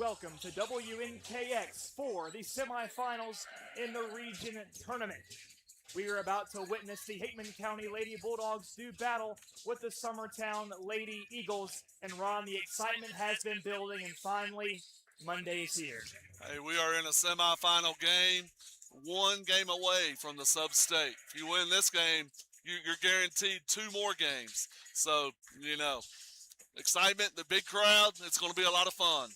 welcome to WNKX for the semifinals in the region tournament. We are about to witness the Hickman County Lady Bulldogs do battle with the Summertown Lady Eagles. And Ron, the excitement has been building, and finally, Monday is here. Hey, we are in a semifinal game, one game away from the sub-state. If you win this game, you're guaranteed 2 more games. So, excitement, the big crowd, it's going to be a lot of fun.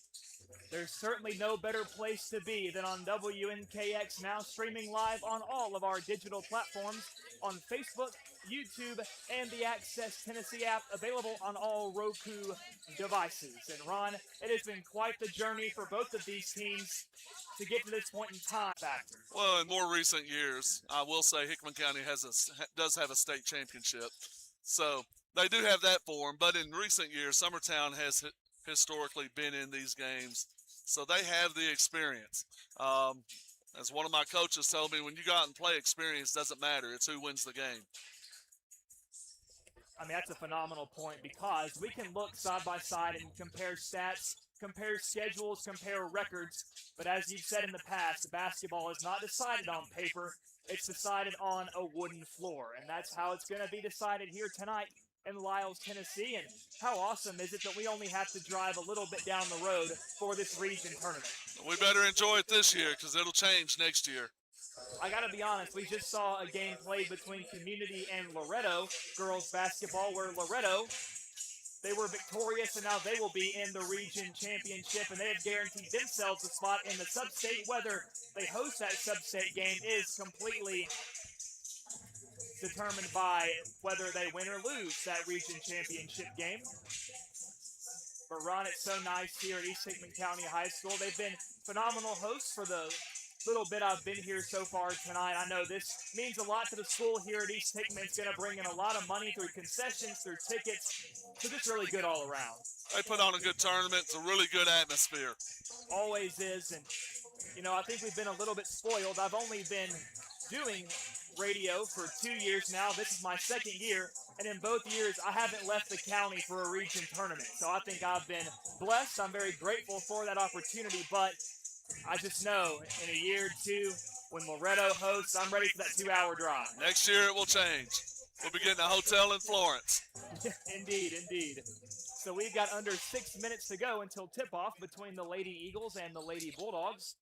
There's certainly no better place to be than on WNKX, now streaming live on all of our digital platforms on Facebook, YouTube, and the Access Tennessee app, available on all Roku devices. And Ron, it has been quite the journey for both of these teams to get to this point in time. Well, in more recent years, I will say Hickman County does have a state championship. So they do have that for them. But in recent years, Summertown has historically been in these games. So they have the experience. As one of my coaches told me, when you go out and play, experience doesn't matter. It's who wins the game. I mean, that's a phenomenal point, because we can look side by side and compare stats, compare schedules, compare records. But as you've said in the past, basketball is not decided on paper. It's decided on a wooden floor. And that's how it's going to be decided here tonight in Lyles, Tennessee. And how awesome is it that we only have to drive a little bit down the road for this region tournament? We better enjoy it this year, because it'll change next year. I got to be honest, we just saw a game played between Community and Loretto girls basketball, where Loretto, they were victorious, and now they will be in the region championship, and they have guaranteed themselves a spot in the sub-state. Whether they host that sub-state game is completely determined by whether they win or lose that region championship game. But Ron, it's so nice here at East Hickman County High School. They've been phenomenal hosts for the little bit I've been here so far tonight. I know this means a lot to the school here at East Hickman. It's going to bring in a lot of money through concessions, through tickets. So just really good all around. They put on a good tournament. It's a really good atmosphere. Always is. And, I think we've been a little bit spoiled. I've only been doing radio for 2 years now. This is my 2nd year. And in both years, I haven't left the county for a region tournament. So I think I've been blessed. I'm very grateful for that opportunity. But I just know in a year or two, when Loretto hosts, I'm ready for that 2-hour drive. Next year it will change. We'll be getting a hotel in Florence. Indeed, indeed. So we've got under 6 minutes to go until tip-off between the Lady Eagles and the Lady Bulldogs.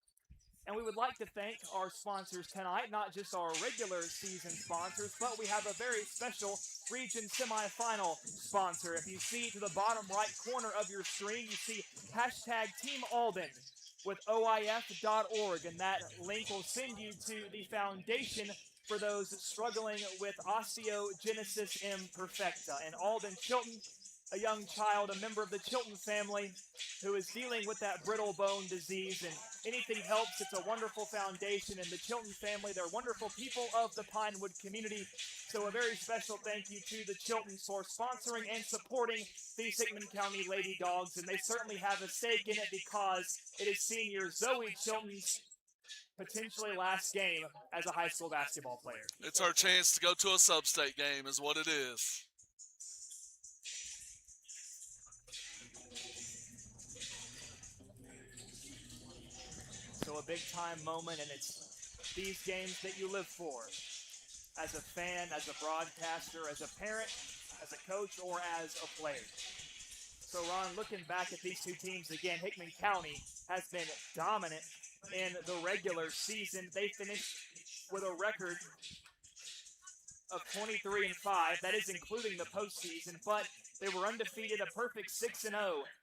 And we would like to thank our sponsors tonight, not just our regular season sponsors, but we have a very special region semifinal sponsor. If you see to the bottom right corner of your screen, you see hashtag Team Alden with OIF.org, and that link will send you to the foundation for those struggling with osteogenesis imperfecta. And Alden Chilton, a young child, a member of the Chilton family, who is dealing with that brittle bone disease, and anything helps. It's a wonderful foundation, and the Chilton family, they're wonderful people of the Pinewood community. So a very special thank you to the Chiltons for sponsoring and supporting these Hickman County Lady Dogs, and they certainly have a stake in it, because it is senior Zoe Chilton's potentially last game as a high school basketball player. It's our chance to go to a sub-state game is what it is. So a big-time moment, and it's these games that you live for. As a fan, as a broadcaster, as a parent, as a coach, or as a player. So Ron, looking back at these two teams again, Hickman County has been dominant in the regular season. They finished with a record of 23-5. That is including the postseason, but they were undefeated, a perfect 6-0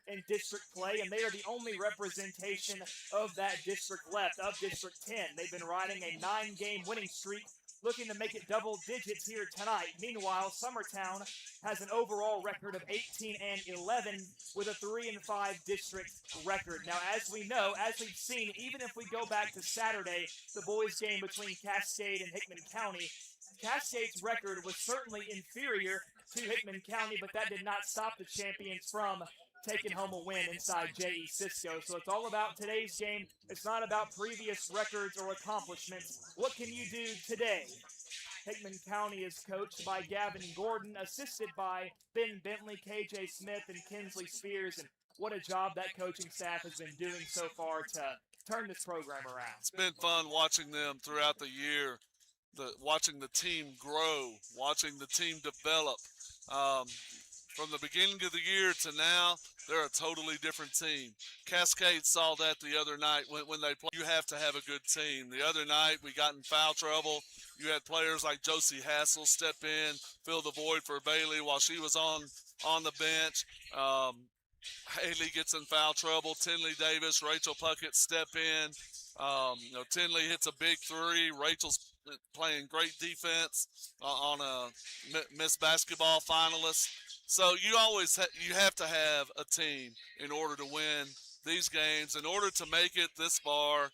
in district play, and they are the only representation of that district left, of District 10. They've been riding a 9-game winning streak, looking to make it double digits here tonight. Meanwhile, Summertown has an overall record of 18-11 with a 3-5 district record. Now, as we know, as we've seen, even if we go back to Saturday, the boys' game between Cascade and Hickman County, Cascade's record was certainly inferior to Hickman County, but that did not stop the champions from taking home a win inside J.E. Cisco. So it's all about today's game. It's not about previous records or accomplishments. What can you do today? Hickman County is coached by Gavin Gordon, assisted by Ben Bentley, KJ Smith, and Kinsley Spears. And what a job that coaching staff has been doing so far to turn this program around. It's been fun watching them throughout the year, watching the team grow, watching the team develop. From the beginning of the year to now, they're a totally different team. Cascade saw that the other night when they play. You have to have a good team. The other night, we got in foul trouble. You had players like Josie Hassel step in, fill the void for Bailey while she was on the bench. Haley gets in foul trouble. Tinley Davis, Rachel Puckett step in. Tinley hits a big three. Rachel's playing great defense on a Miss Basketball finalist. So you always you have to have a team in order to win these games. In order to make it this far,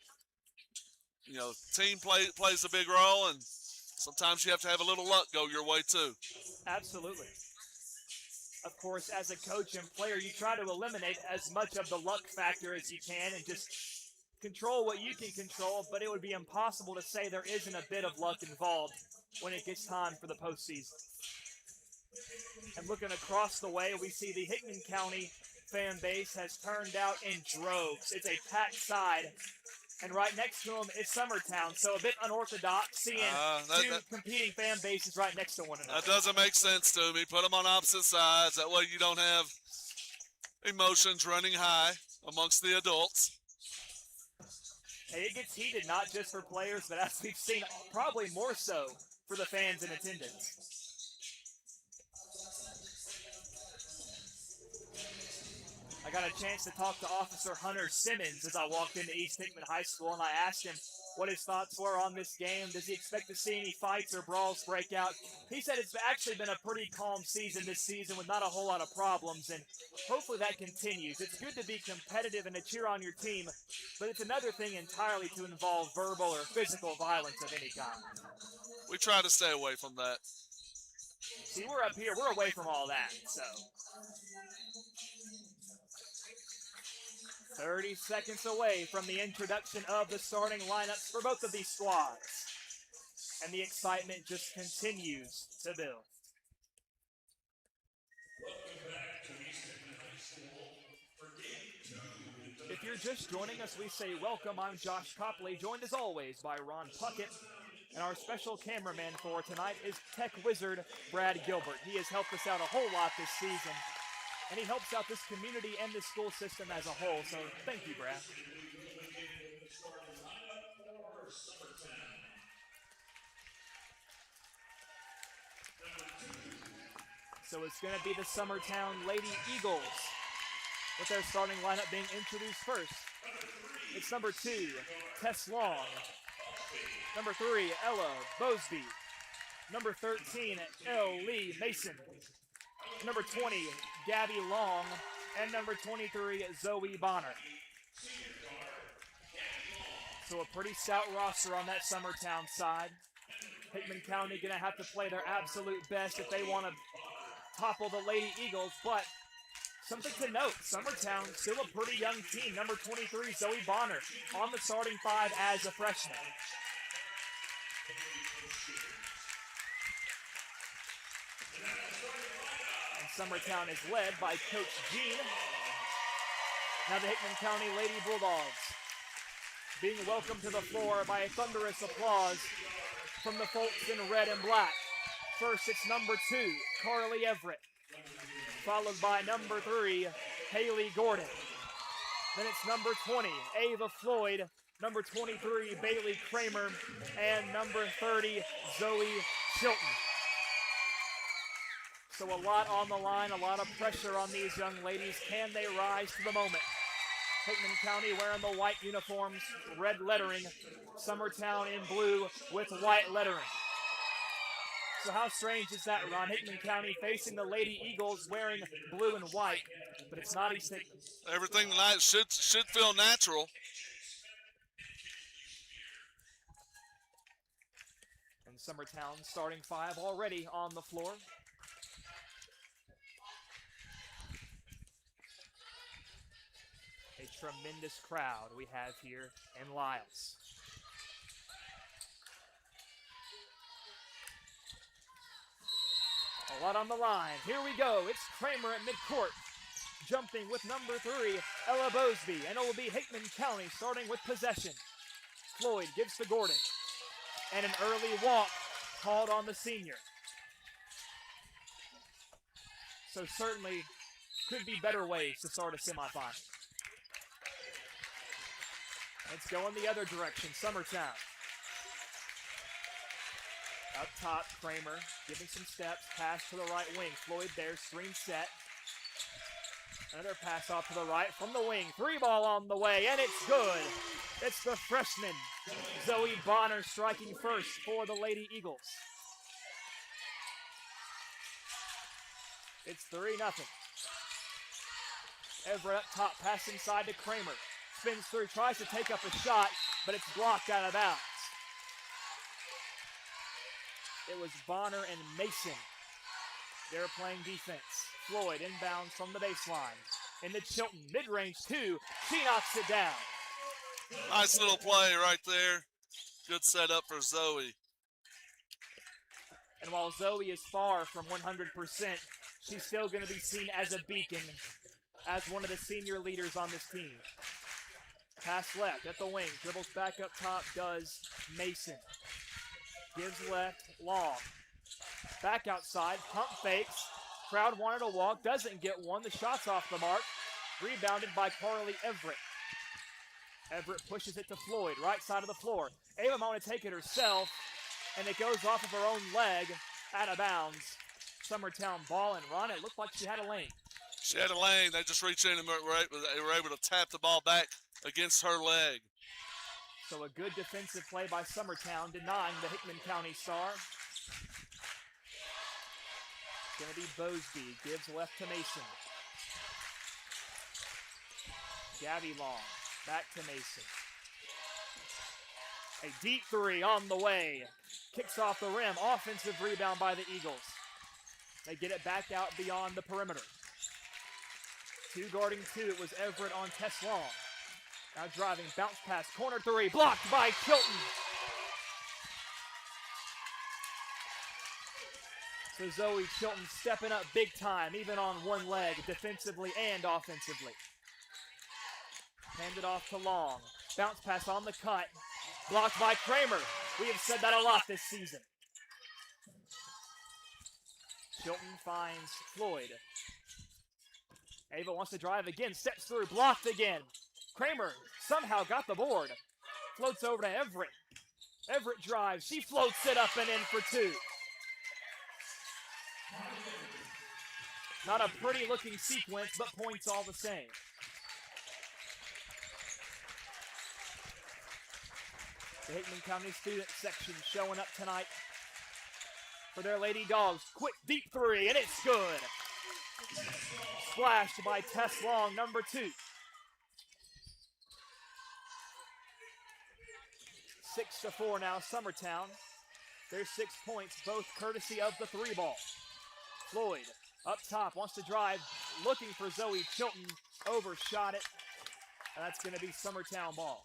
team plays a big role, and sometimes you have to have a little luck go your way too. Absolutely. Of course, as a coach and player, you try to eliminate as much of the luck factor as you can and just control what you can control, but it would be impossible to say there isn't a bit of luck involved when it gets time for the postseason. And looking across the way, we see the Hickman County fan base has turned out in droves. It's a packed side. And right next to them is Summertown, so a bit unorthodox seeing two competing fan bases right next to one another. That doesn't make sense to me. Put them on opposite sides. That way you don't have emotions running high amongst the adults. Hey, it gets heated not just for players, but as we've seen, probably more so for the fans in attendance. I got a chance to talk to Officer Hunter Simmons as I walked into East Hickman High School, and I asked him what his thoughts were on this game. Does he expect to see any fights or brawls break out? He said it's actually been a pretty calm season this season with not a whole lot of problems, and hopefully that continues. It's good to be competitive and to cheer on your team, but it's another thing entirely to involve verbal or physical violence of any kind. We try to stay away from that. See, we're up here. We're away from all that, so. 30 seconds away from the introduction of the starting lineups for both of these squads. And the excitement just continues to build. If you're just joining us, we say welcome. I'm Josh Copley, joined as always by Ron Puckett. And our special cameraman for tonight is tech wizard Brad Gilbert. He has helped us out a whole lot this season. And he helps out this community and the school system as a whole. So thank you, Brad. So it's going to be the Summertown Lady Eagles with their starting lineup being introduced first. It's number 2, Tess Long. Number 3, Ella Bosby. Number 13, L. Lee Mason. Number 20, Gabby Long. And number 23, Zoe Bonner. So a pretty stout roster on that Summertown side. Hickman County going to have to play their absolute best if they want to topple the Lady Eagles, but something to note, Summertown still a pretty young team. Number 23, Zoe Bonner, on the starting 5 as a freshman. And Summertown is led by Coach Jean. Now the Hickman County Lady Bulldogs being welcomed to the floor by a thunderous applause from the folks in red and black. First, it's number 2, Carly Everett, followed by number 3, Haley Gordon. Then it's number 20, Ava Floyd, number 23, Bailey Kramer, and number 30, Zoe Chilton. So a lot on the line, a lot of pressure on these young ladies. Can they rise to the moment? Hickman County wearing the white uniforms, red lettering. Summertown in blue with white lettering. So how strange is that, Ron? Hickman County facing the Lady Eagles wearing blue and white, but it's not East Hickman. Everything tonight should feel natural. And Summertown starting 5 already on the floor. A tremendous crowd we have here in Lyles. A lot on the line. Here we go. It's Kramer at midcourt. jumping with number 3, Ella Bosby, and it will be Hickman County starting with possession. Floyd gives to Gordon, and an early walk called on the senior. So certainly could be better ways to start a semifinal. Let's go in the other direction, Summertown. Up top, Kramer giving some steps, pass to the right wing. Floyd there, screen set. Another pass off to the right from the wing. 3-ball on the way, and it's good. It's the freshman, Zoe Bonner, striking first for the Lady Eagles. It's 3-0. Everett up top, pass inside to Kramer. Spins through, tries to take up a shot, but it's blocked out of bounds. It was Bonner and Mason. They're playing defense. Floyd inbounds from the baseline. Into Chilton, mid-range 2. She knocks it down. Nice little play right there. Good setup for Zoe. And while Zoe is far from 100%, she's still going to be seen as a beacon, as one of the senior leaders on this team. Pass left at the wing. Dribbles back up top, does Mason. Gives left, long. Back outside, pump fakes. Crowd wanted a walk, doesn't get one. The shot's off the mark. Rebounded by Carly Everett. Everett pushes it to Floyd, right side of the floor. Ava might want to take it herself, and it goes off of her own leg, out of bounds. Summertown ball and run. It looked like she had a lane. She had a lane. They just reached in and they were able to tap the ball back against her leg. So a good defensive play by Summertown, denying the Hickman County star. It's going to be Bosby. Gives left to Mason. Gabby Long. Back to Mason. A deep 3 on the way. Kicks off the rim. Offensive rebound by the Eagles. They get it back out beyond the perimeter. 2 guarding 2. It was Everett on Tess Long. Now driving, bounce pass, corner 3, blocked by Chilton. So Zoe Chilton stepping up big time, even on one leg, defensively and offensively. Handed off to Long. Bounce pass on the cut. Blocked by Kramer. We have said that a lot this season. Chilton finds Floyd. Ava wants to drive again, steps through, blocked again. Kramer somehow got the board. Floats over to Everett. Everett drives. She floats it up and in for 2. Not a pretty looking sequence, but points all the same. The Hickman County student section showing up tonight for their Lady Dogs. Quick deep 3, and it's good. Splashed by Tess Long, number 2. 6-4 now, Summertown. There's 6 points, both courtesy of the 3-ball. Floyd up top, wants to drive, looking for Zoe Chilton, overshot it, and that's going to be Summertown ball.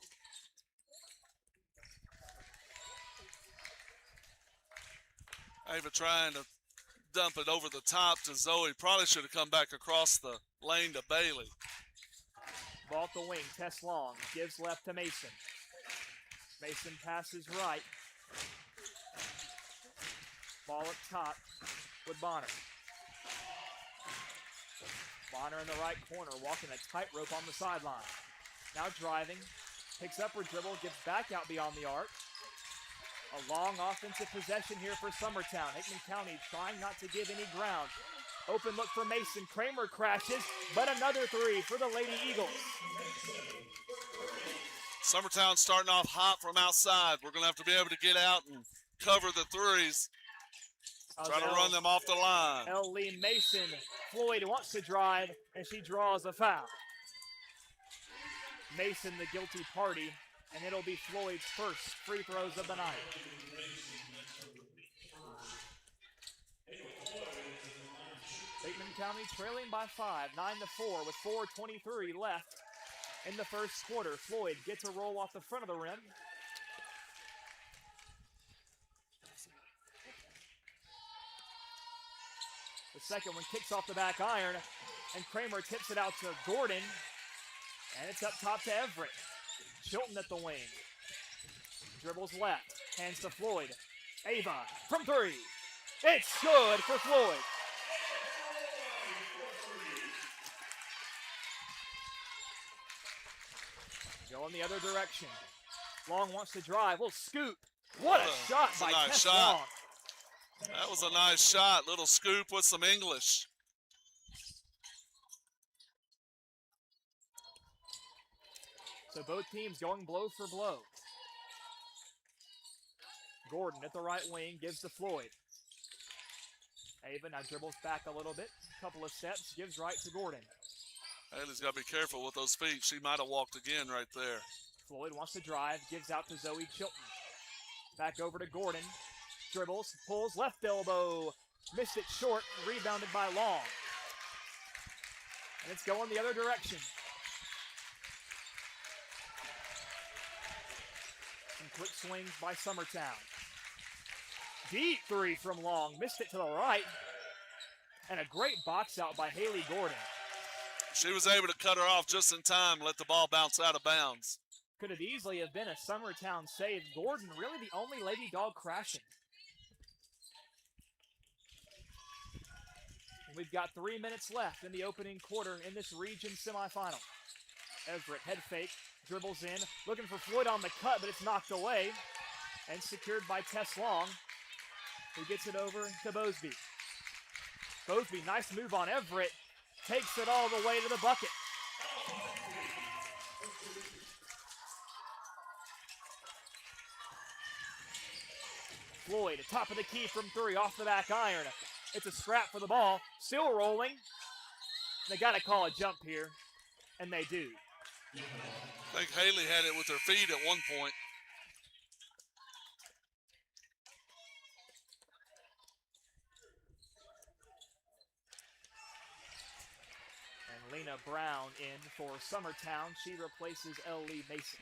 Ava trying to dump it over the top to Zoe. Probably should have come back across the lane to Bailey. Ball at the wing, Tess Long, gives left to Mason. Mason passes right. Ball up top with Bonner. Bonner in the right corner, walking a tightrope on the sideline. Now driving, picks up her dribble, gives back out beyond the arc. A long offensive possession here for Summertown. Hickman County trying not to give any ground. Open look for Mason. Kramer crashes, but another 3 for the Lady Eagles. Summertown starting off hot from outside. We're going to have to be able to get out and cover the 3s. Try to run them off the line. Lee Mason. Floyd wants to drive, and she draws a foul. Mason the guilty party, and it'll be Floyd's first free throws of the night. Hickman County trailing by 5, 9-4 with 4:23 left in the first quarter. Floyd gets a roll off the front of the rim. The second one kicks off the back iron. And Kramer tips it out to Gordon. And it's up top to Everett. Chilton at the wing. Dribbles left. Hands to Floyd. Ava from three. It's good for Floyd. Going the other direction. Long wants to drive. Little scoop. What a shot by Tess Long. That was a nice shot. Little scoop with some English. So both teams going blow for blow. Gordon at the right wing gives to Floyd. Ava now dribbles back a little bit. Couple of steps. Gives right to Gordon. Haley's got to be careful with those feet. She might have walked again right there. Floyd wants to drive. Gives out to Zoe Chilton. Back over to Gordon. Dribbles. Pulls left elbow. Missed it short. Rebounded by Long. And it's going the other direction. Some quick swings by Summertown. Deep three from Long. Missed it to the right. And a great box out by Haley Gordon. She was able to cut her off just in time and let the ball bounce out of bounds. Could have easily have been a Summertown save. Gordon really the only Lady Dog crashing. And we've got 3 minutes left in the opening quarter in this region semifinal. Everett head fake. Dribbles in. Looking for Floyd on the cut, but it's knocked away. And secured by Tess Long, who gets it over to Bosby. Bosby, nice move on Everett. Takes it all the way to the bucket. Floyd, top of the key from three, off the back iron. It's a scrap for the ball. Still rolling. They got to call a jump here, and they do. I think Haley had it with her feet at one point. And Lena Brown in for Summertown. She replaces Lee Mason.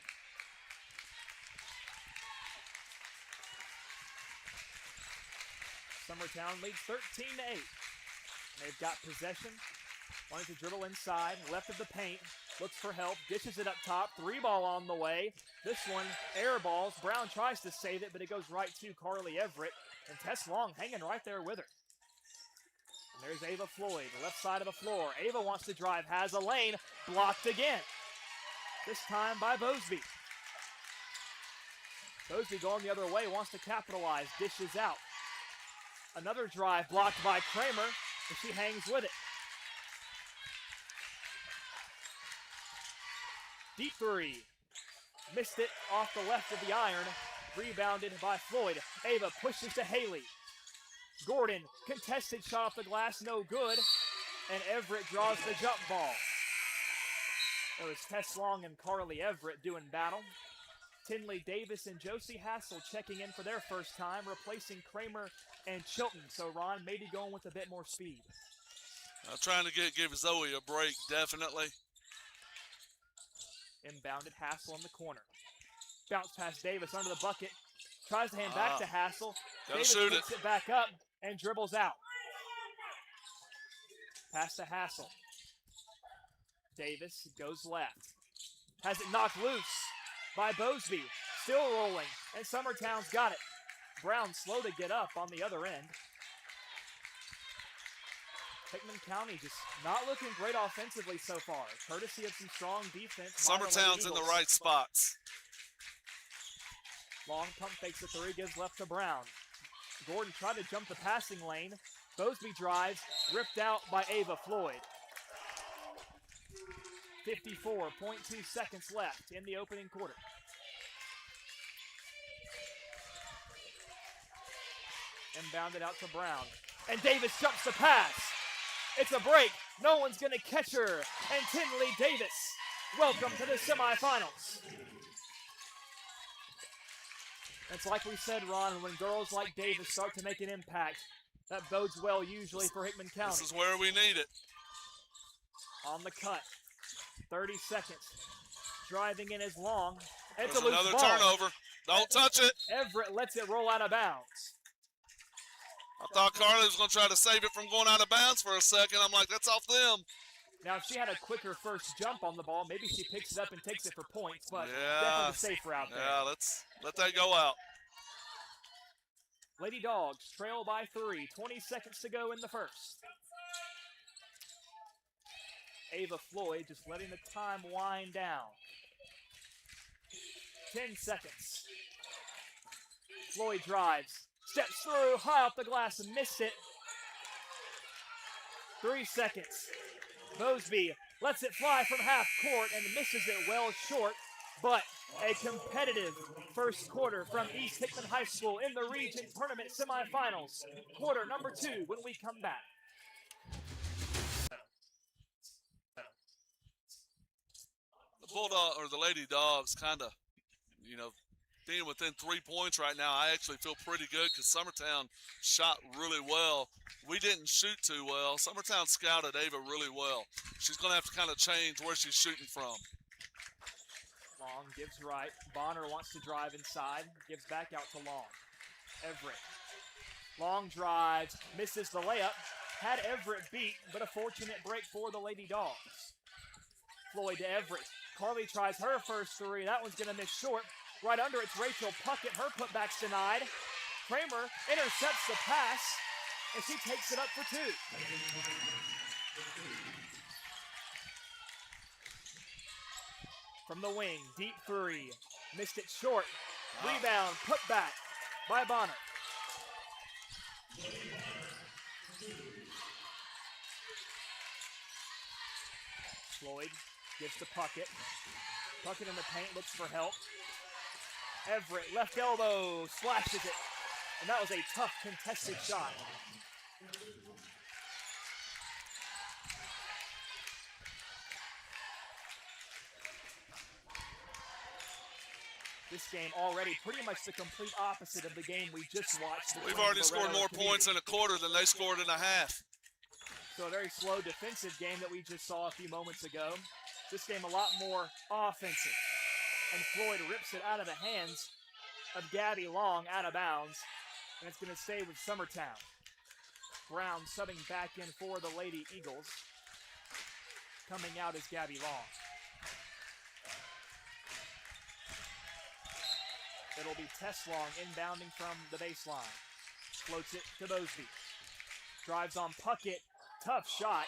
Summertown leads 13-8. They've got possession. Wanting to dribble inside, left of the paint. Looks for help, dishes it up top. Three ball on the way. This one, air balls. Brown tries to save it, but it goes right to Carly Everett. And Tess Long hanging right there with her. And there's Ava Floyd, left side of the floor. Ava wants to drive, has a lane. Blocked again. This time by Bosby. Bosby going the other way, wants to capitalize. Dishes out. Another drive blocked by Kramer, and she hangs with it. Deep three. Missed it off the left of the iron. Rebounded by Floyd. Ava pushes to Haley. Gordon, contested shot off the glass, no good. And Everett draws the jump ball. It was Tess Long and Carly Everett doing battle. Tinley Davis and Josie Hassel checking in for their first time, replacing Kramer and Chilton. So Ron maybe going with a bit more speed. Trying to give Zoe a break, definitely. Inbounded Hassel in the corner. Bounce past Davis under the bucket. Tries to hand back to Hassel. Davis picks it back up and dribbles out. Pass to Hassel. Davis goes left. Has it knocked loose by Bosby. Still rolling. And Summertown's got it. Brown slow to get up on the other end. Hickman County just not looking great offensively so far, courtesy of some strong defense. Summertown's in the right spots. Long pump fakes the three, gives left to Brown. Gordon tried to jump the passing lane. Bosby drives, ripped out by Ava Floyd. 54.2 seconds left in the opening quarter. Inbounded out to Brown. And Davis jumps the pass. It's a break. No one's going to catch her. And Tinley Davis, welcome to the semifinals. It's like we said, Ron, when girls like Davis start to make an impact, that bodes well usually for Hickman County. This is where we need it. On the cut. 30 seconds. Driving in is Long. It's There's a loose another ball. turnover. Don't touch it. Everett lets it roll out of bounds. I thought Carly was going to try to save it from going out of bounds for a second. I'm like, that's off them. Now, if she had a quicker first jump on the ball, maybe she picks it up and takes it for points, but Yeah. definitely the safer out there. Yeah, let's let that go out. Lady Dogs trail by 3. 20 seconds to go in the first. Ava Floyd just letting the time wind down. 10 seconds. Floyd drives, steps through, high off the glass and missed it. 3 seconds. Mosby lets it fly from half court and misses it well short, but a competitive first quarter from East Hickman High School in the region tournament semifinals. Quarter number 2 when we come back. The Bulldog or the Lady Dogs kind of, being within 3 points right now, I actually feel pretty good because Summertown shot really well. We didn't shoot too well. Summertown scouted Ava really well. She's going to have to kind of change where she's shooting from. Long gives right. Bonner wants to drive inside. Gives back out to Long. Everett. Long drives. Misses the layup. Had Everett beat, but a fortunate break for the Lady Dogs. Floyd to Everett. Carly tries her first three. That one's going to miss short. Right under it's Rachel Puckett. Her putback's denied. Kramer intercepts the pass, and she takes it up for 2. From the wing, deep 3. Missed it short. Rebound, put back by Bonner. Floyd gives to Puckett. Puckett in the paint, looks for help. Everett, left elbow, slashes it. And that was a tough contested shot. This game already pretty much the complete opposite of the game we just watched. We've already scored more points in a quarter than they scored in a half. So a very slow defensive game that we just saw a few moments ago. This game a lot more offensive. And Floyd rips it out of the hands of Gabby Long out of bounds. And it's going to stay with Summertown. Brown subbing back in for the Lady Eagles. Coming out is Gabby Long. It'll be Tess Long inbounding from the baseline. Floats it to Mosby. Drives on Puckett. Tough shot.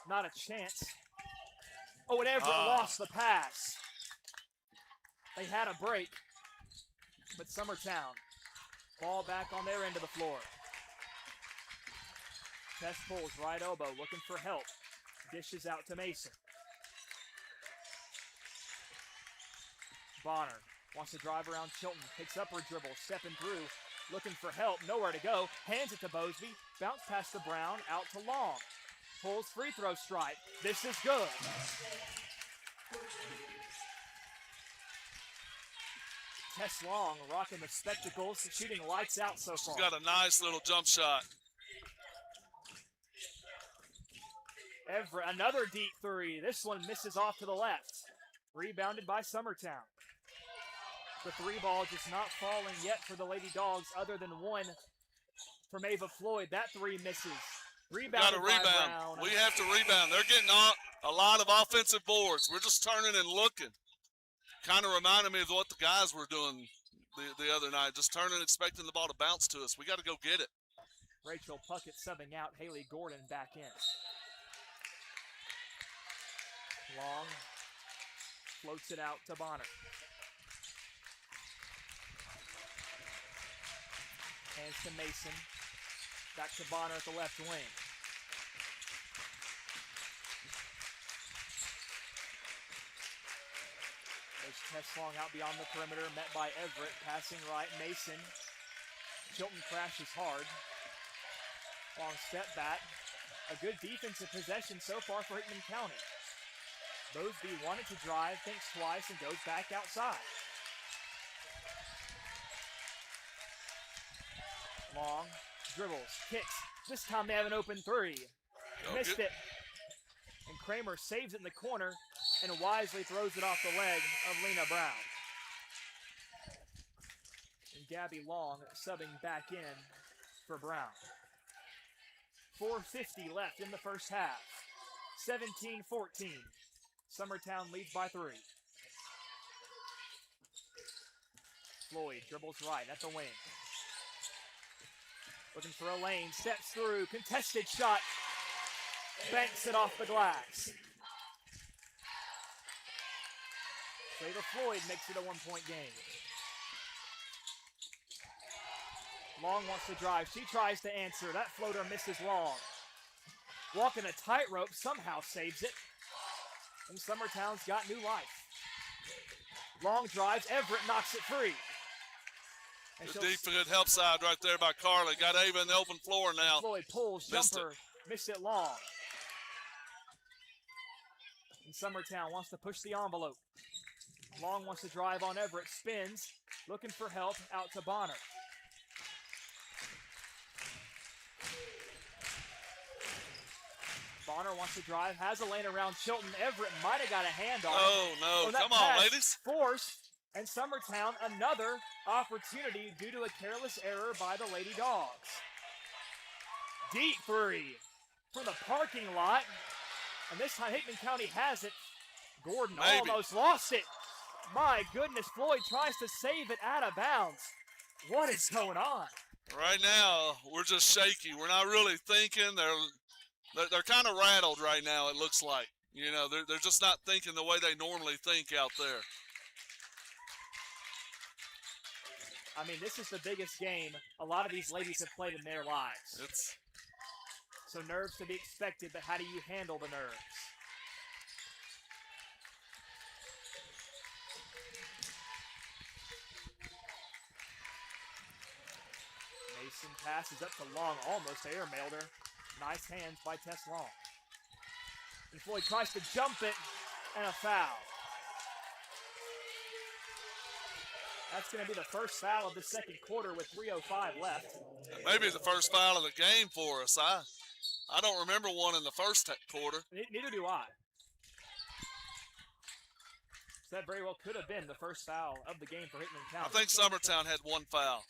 Not a chance. Oh, and Everett lost the pass. They had a break. But Summertown, ball back on their end of the floor. Tess pulls right elbow, looking for help. Dishes out to Mason. Bonner wants to drive around Chilton. Picks up her dribble, stepping through. Looking for help, nowhere to go. Hands it to Mosby. Bounce pass to Brown, out to Long. Pulls free throw strike. This is good. Tess Long rocking the spectacles, shooting lights out so far. She's got a nice little jump shot. Another deep 3. This one misses off to the left. Rebounded by Summertown. The 3 ball just not falling yet for the Lady Dogs other than one from Ava Floyd. That 3 misses. Rebounded by Brown. We have to rebound. They're getting a lot of offensive boards. We're just turning and looking. Kind of reminded me of what the guys were doing the other night. Just turning, expecting the ball to bounce to us. We got to go get it. Rachel Puckett subbing out. Haley Gordon back in. Long floats it out to Bonner. Hands to Mason. Back to Bonner at the left wing. There's Tess Long out beyond the perimeter, met by Everett. Passing right, Mason. Chilton crashes hard. Long step back. A good defensive possession so far for Hickman County. Mosby wanted to drive, thinks twice, and goes back outside. Long dribbles, kicks. This time they have an open 3. Missed it. And Kramer saves it in the corner and wisely throws it off the leg of Lena Brown. And Gabby Long subbing back in for Brown. 4:50 left in the first half. 17-14. Summertown leads by 3. Floyd dribbles right at the wing. Looking for a lane, steps through, contested shot. Banks it off the glass. Ava Floyd makes it a 1-point game. Long wants to drive. She tries to answer. That floater misses Long. Walking a tightrope, somehow saves it. And Summertown's got new life. Long drives. Everett knocks it free. Good deep for good help side right there by Carly. Got Ava in the open floor now. Floyd pulls, jumper, missed it Long. And Summertown wants to push the envelope. Long wants to drive on Everett, spins, looking for help out to Bonner. Bonner wants to drive, has a lane around Chilton. Everett might have got a hand on it. Oh, no. Come on, ladies. Forced, and Summertown another opportunity due to a careless error by the Lady Dogs. Deep 3 from the parking lot. And this time Hickman County has it. Gordon almost lost it. My goodness, Floyd tries to save it out of bounds. What is going on? Right now, we're just shaky. We're not really thinking. They're kind of rattled right now, it looks like. You know, they're just not thinking the way they normally think out there. I mean, this is the biggest game a lot of these ladies have played in their lives. So nerves to be expected, but how do you handle the nerves? Mason passes up to Long, almost airmailed her. Nice hands by Tess Long. And Floyd tries to jump it, and a foul. That's going to be the first foul of the second quarter with 3:05 left. Maybe the first foul of the game for us. I don't remember one in the first quarter. Neither do I. So that very well could have been the first foul of the game for Hickman County. I think Summertown had one foul.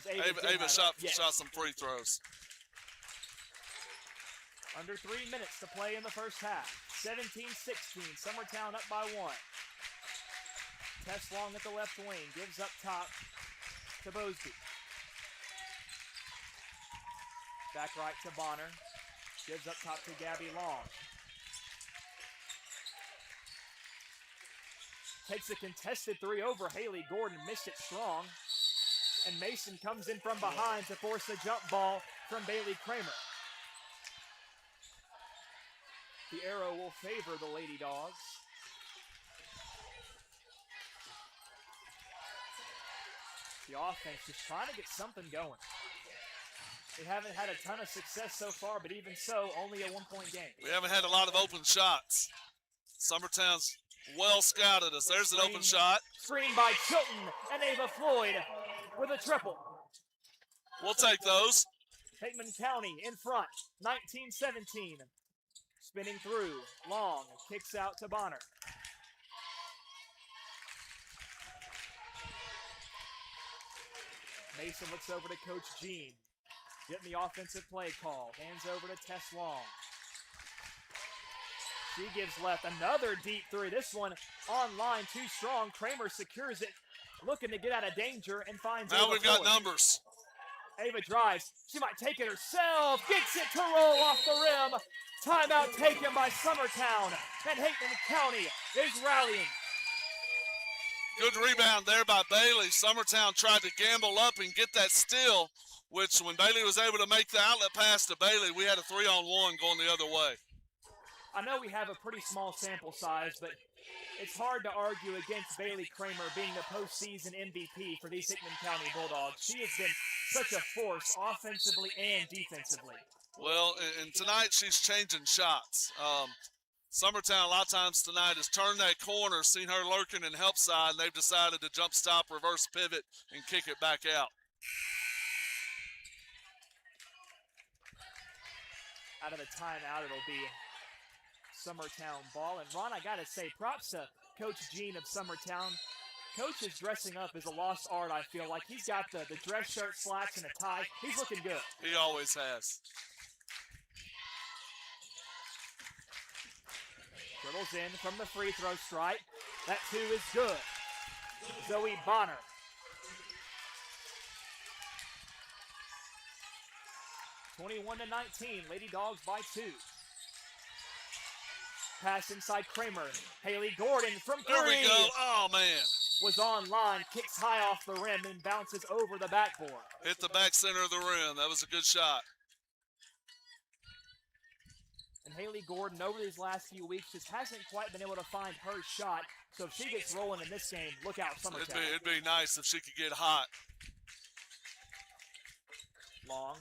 Ava shot some free throws. Under 3 minutes to play in the first half. 17-16, Summertown up by 1. Tess Long at the left wing, gives up top to Bosby. Back right to Bonner, gives up top to Gabby Long. Takes a contested 3 over Haley Gordon, missed it strong. And Mason comes in from behind to force a jump ball from Bailey Kramer. The arrow will favor the Lady Dogs. The offense just trying to get something going. They haven't had a ton of success so far, but even so, only a 1-point game. We haven't had a lot of open shots. Summertown's well scouted us. There's an open shot. Screen by Chilton and Ava Floyd with a triple. We'll take those. Hickman County in front, 19-17. Spinning through, Long kicks out to Bonner. Mason looks over to Coach Jean. Getting the offensive play call. Hands over to Tess Long. She gives left. Another deep 3. This one on line, too strong. Kramer secures it. Looking to get out of danger and finds Now Ava we've got Floyd. numbers. Ava drives. She might take it herself. Gets it to roll off the rim. Timeout taken by Summertown. And Hickman County is rallying. Good rebound there by Bailey. Summertown tried to gamble up and get that steal, which when Bailey was able to make the outlet pass to Bailey, we had a 3-on-1 going the other way. I know we have a pretty small sample size, but it's hard to argue against Bailey Kramer being the postseason MVP for these Hickman County Bulldogs. She has been such a force offensively and defensively. Well, and tonight she's changing shots. Summertown, a lot of times tonight, has turned that corner, seen her lurking in help side, and they've decided to jump stop, reverse pivot, and kick it back out. Out of the timeout, it'll be Summertown ball. And Ron, I got to say, props to Coach Jean of Summertown. Coach is dressing up as a lost art, I feel like. He's got the dress shirt, slacks, and a tie. He's looking good. He always has. Dribbles in from the free throw stripe. That two is good. Zoe Bonner. (21-19). Lady Dogs by 2. Pass inside Kramer. Haley Gordon from 3. There we go. Oh, man. Was on line, kicks high off the rim and bounces over the backboard. Hit the back center of the rim. That was a good shot. And Haley Gordon, over these last few weeks, just hasn't quite been able to find her shot. So if she gets rolling in this game, look out, Summertown. It'd be nice if she could get hot. Long.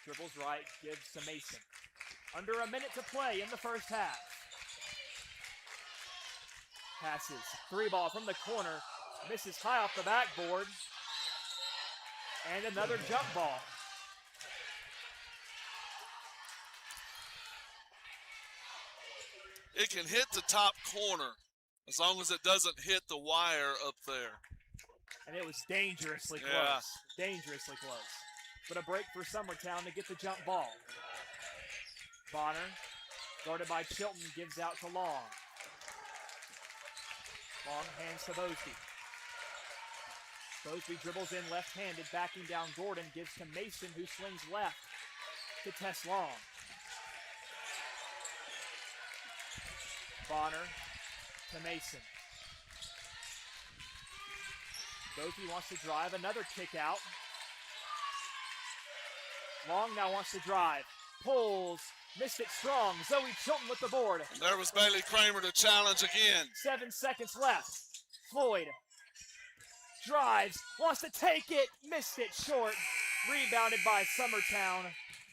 Dribbles right, gives to Mason. Under a minute to play in the first half. Passes. 3 ball from the corner. Misses high off the backboard. And another jump ball. It can hit the top corner as long as it doesn't hit the wire up there. And it was dangerously close. Yeah. Dangerously close. But a break for Summertown to get the jump ball. Bonner, guarded by Chilton, gives out to Long. Long hands to Bosby. Bosby dribbles in left-handed, backing down Gordon, gives to Mason, who swings left to Tess Long. Bonner to Mason. Bosby wants to drive, another kick out. Long now wants to drive, pulls, missed it strong. Zoe Chilton with the board. There was Bailey Kramer to challenge again. 7 seconds left. Floyd drives, wants to take it, missed it short. Rebounded by Summertown.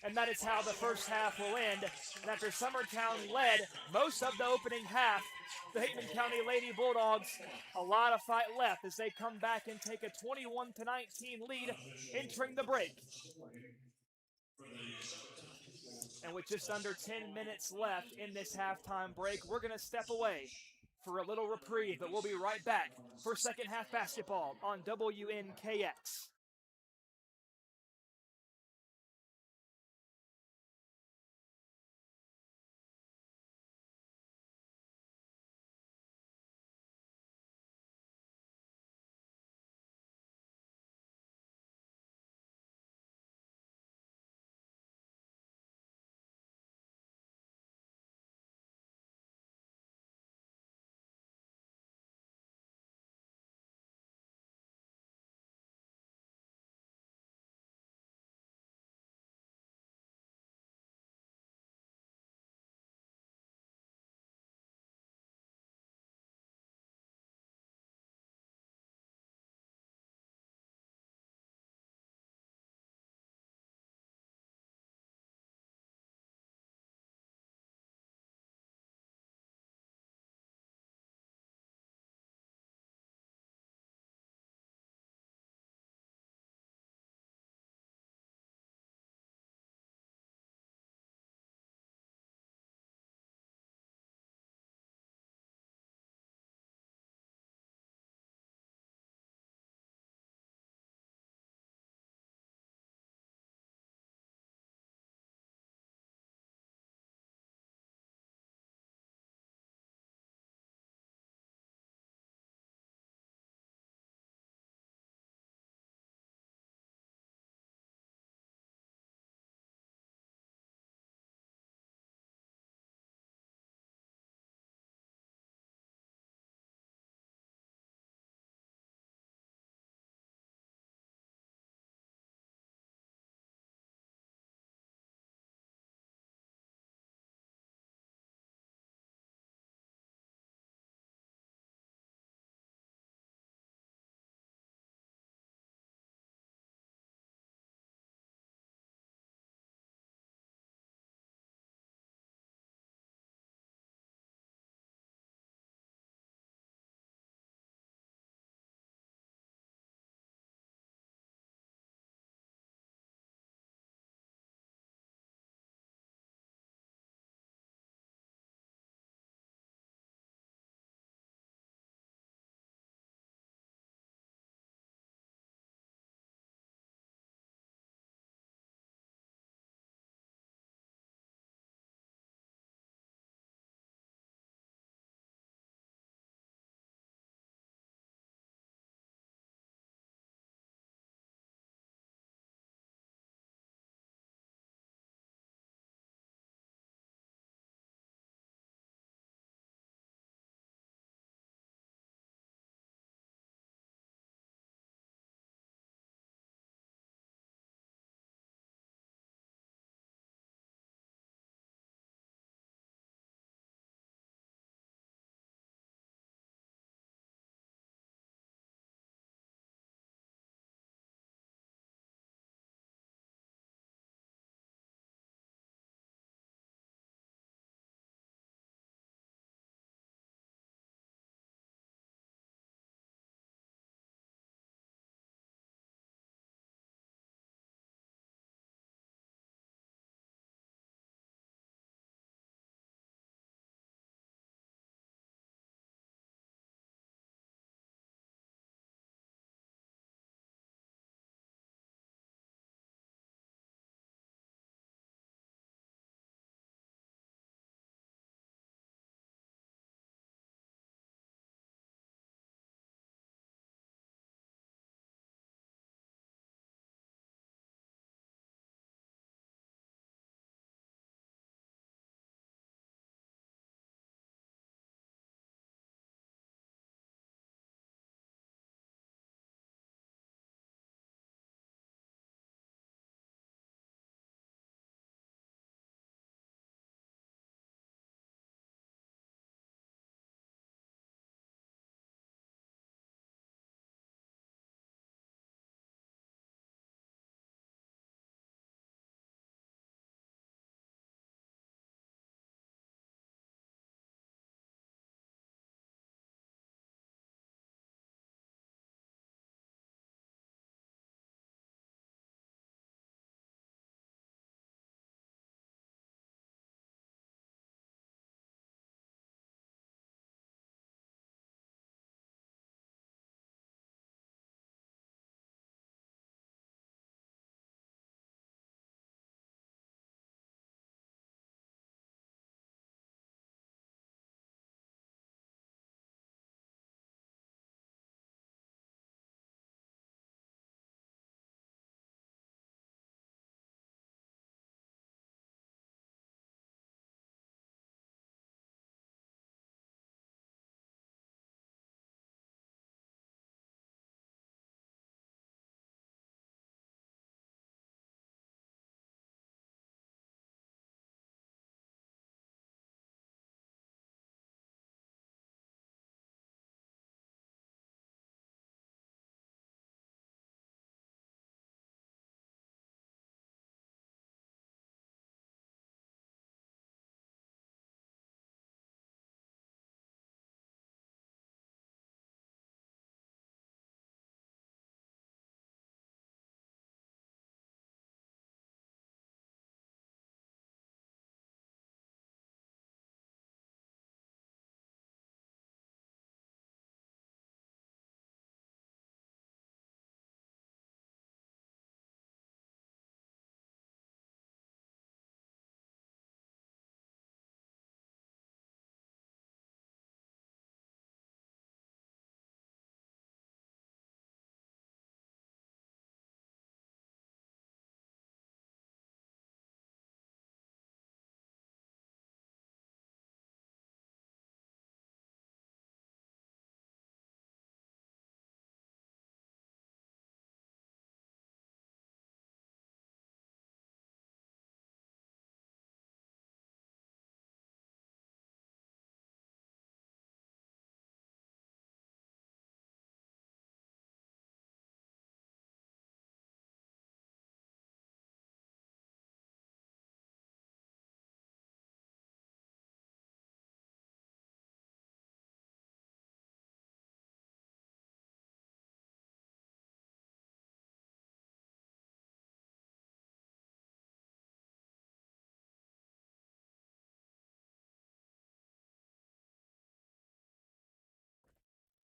And that is how the first half will end. And after Summertown led most of the opening half, the Hickman County Lady Bulldogs, a lot of fight left as they come back and take a 21-19 lead entering the break. And with just under 10 minutes left in this halftime break, we're going to step away for a little reprieve, but we'll be right back for second half basketball on WNKX.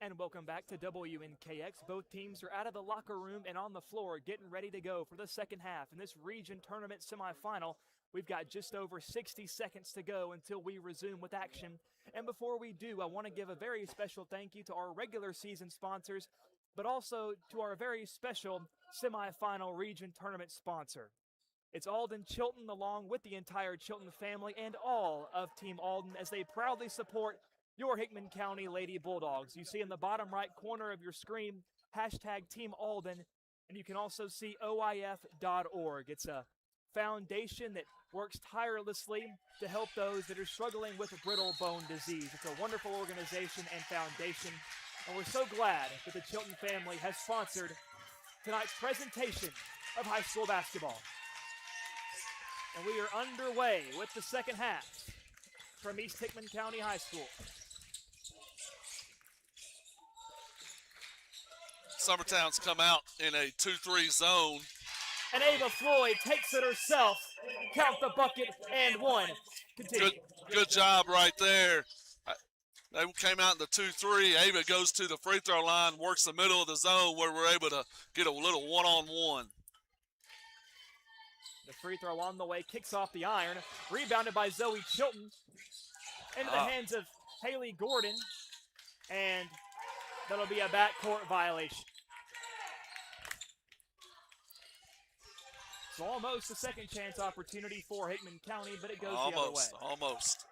And welcome back to WNKX. Both teams are out of the locker room and on the floor getting ready to go for the second half. In this region tournament semifinal, we've got just over 60 seconds to go until we resume with action. And before we do, I want to give a very special thank you to our regular season sponsors, but also to our very special semifinal region tournament sponsor. It's Alden Chilton along with the entire Chilton family and all of Team Alden as they proudly support your Hickman County Lady Bulldogs. You see in the bottom right corner of your screen, hashtag Team Alden, and you can also see OIF.org. It's a foundation that works tirelessly to help those that are struggling with brittle bone disease. It's a wonderful organization and foundation, and we're so glad that the Chilton family has sponsored tonight's presentation of high school basketball. And we are underway with the second half from East Hickman County High School. Summertown's come out in a 2-3 zone. And Ava Floyd takes it herself. Count the bucket and one. Continue. Good job right there. They came out in the 2-3. Ava goes to the free throw line, works the middle of the zone where we're able to get a little one-on-one. The free throw on the way, kicks off the iron. Rebounded by Zoe Chilton. Into the hands of Haley Gordon. And that'll be a backcourt violation. So almost a second chance opportunity for Hickman County, but it goes the other way. Almost.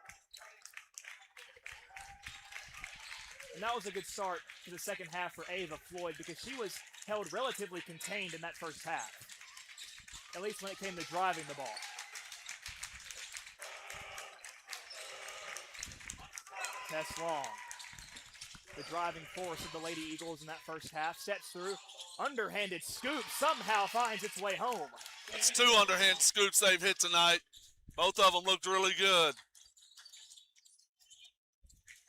And that was a good start to the second half for Ava Floyd because she was held relatively contained in that first half, at least when it came to driving the ball. Tess Long, the driving force of the Lady Eagles in that first half, sets through. Underhanded scoop somehow finds its way home. That's 2 underhand scoops they've hit tonight. Both of them looked really good.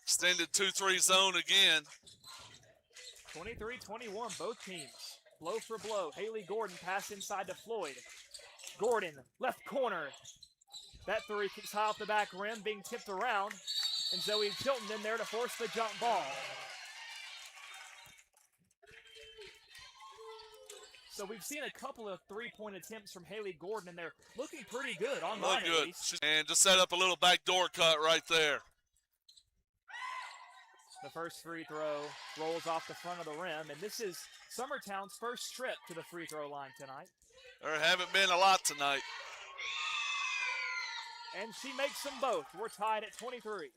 Extended 2-3 zone again. 23-21, both teams. Blow for blow. Haley Gordon pass inside to Floyd. Gordon, left corner. That three kicks high off the back rim, being tipped around. And Zoe Chilton in there to force the jump ball. So we've seen a couple of three-point attempts from Haley Gordon, and they're looking pretty good online at least. And just set up a little backdoor cut right there. The first free throw rolls off the front of the rim, and this is Summertown's first trip to the free throw line tonight. There haven't been a lot tonight. And she makes them both. We're tied at 23.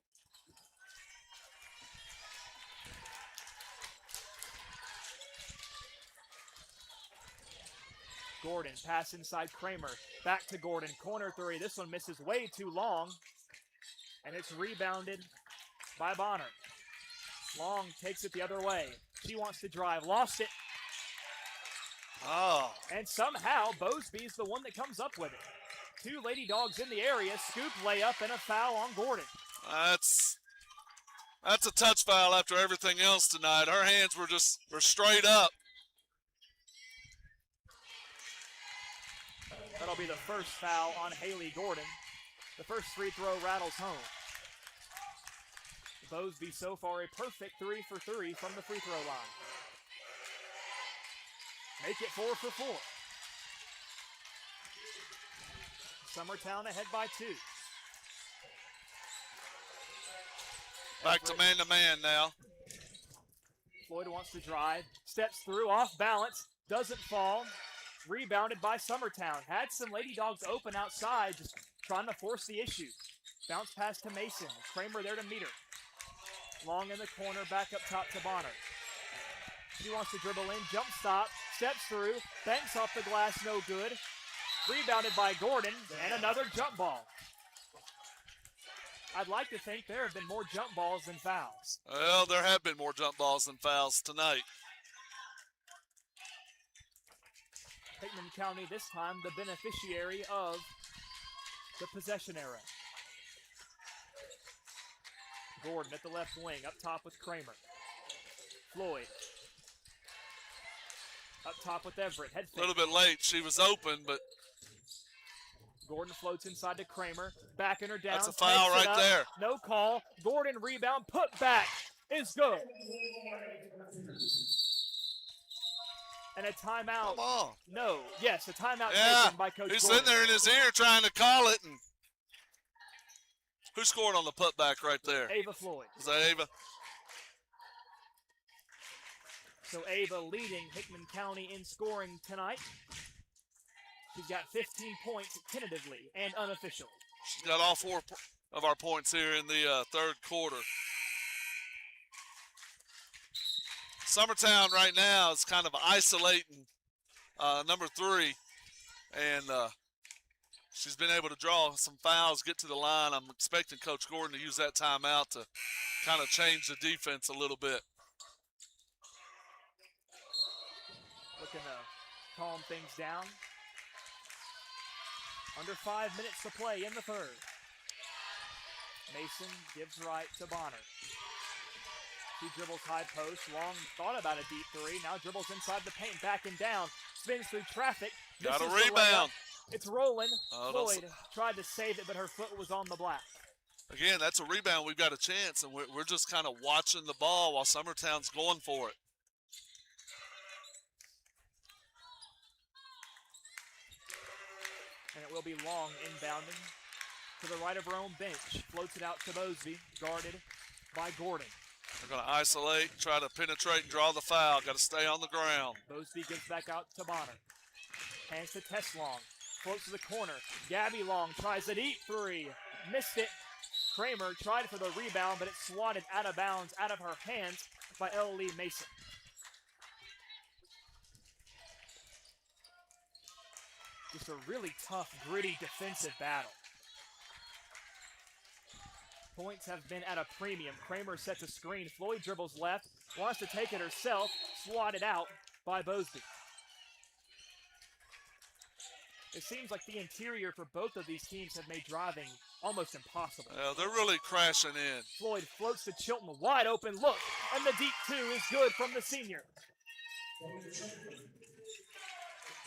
Gordon, pass inside Kramer. Back to Gordon, corner three. This one misses way too long. And it's rebounded by Bonner. Long takes it the other way. She wants to drive, lost it. Oh. And somehow Bosby's the one that comes up with it. 2 Lady Dogs in the area, scoop layup and a foul on Gordon. That's a touch foul after everything else tonight. Her hands were straight up. That'll be the first foul on Haley Gordon. The first free throw rattles home. Bosby so far a perfect 3 for 3 from the free throw line. Make it 4 for 4. Summertown ahead by 2. Back to man now. Floyd wants to drive, steps through, off balance, doesn't fall. Rebounded by Summertown. Had some Lady Dogs open outside, just trying to force the issue. Bounce pass to Mason. Kramer there to meet her. Long in the corner, back up top to Bonner. She wants to dribble in, jump stop, steps through, banks off the glass, no good. Rebounded by Gordon, and another jump ball. I'd like to think there have been more jump balls than fouls. Well, there have been more jump balls than fouls tonight. Hickman County this time the beneficiary of the possession era. Gordon at the left wing, up top with Kramer. Floyd. Up top with Everett. Head fake. A little bit late. She was open, but Gordon floats inside to Kramer. Backing her down. that's a foul right there. No call. Gordon rebound. Put back. is good. And a timeout. Come on. No. Yes, a timeout Yeah, taken by Coach he's Gordon. sitting there in his ear trying to call it. And who scored on the putback right there? Ava Floyd. Is that Ava? So Ava leading Hickman County in scoring tonight. She's got 15 points tentatively and unofficially. She's got all 4 of our points here in the third quarter. Summertown right now is kind of isolating number 3, and she's been able to draw some fouls, get to the line. I'm expecting Coach Gordon to use that timeout to kind of change the defense a little bit. Looking to calm things down. Under 5 minutes to play in the third. Mason gives right to Bonner. She dribbles high post. Long thought about a deep 3. Now dribbles inside the paint, back and down. Spins through traffic. Got a Misses the rebound. layup. It's rolling. Oh, Floyd tried to save it, but her foot was on the black. Again, that's a rebound. We've got a chance, and we're just kind of watching the ball while Summertown's going for it. And it will be Long inbounding to the right of her own bench. Floats it out to Mosby, guarded by Gordon. They're going to isolate, try to penetrate and draw the foul. Got to stay on the ground. Mosby gives back out to Bonner. Hands to Tess Long. Floats to the corner. Gabby Long tries a deep 3. Missed it. Kramer tried for the rebound, but it swatted out of bounds, out of her hands by L. Lee Mason. Just a really tough, gritty defensive battle. Points have been at a premium. Kramer sets a screen. Floyd dribbles left, wants to take it herself, swatted out by Bosby. It seems like the interior for both of these teams have made driving almost impossible. They're really crashing in. Floyd floats to Chilton, wide open look, and the deep 2 is good from the senior.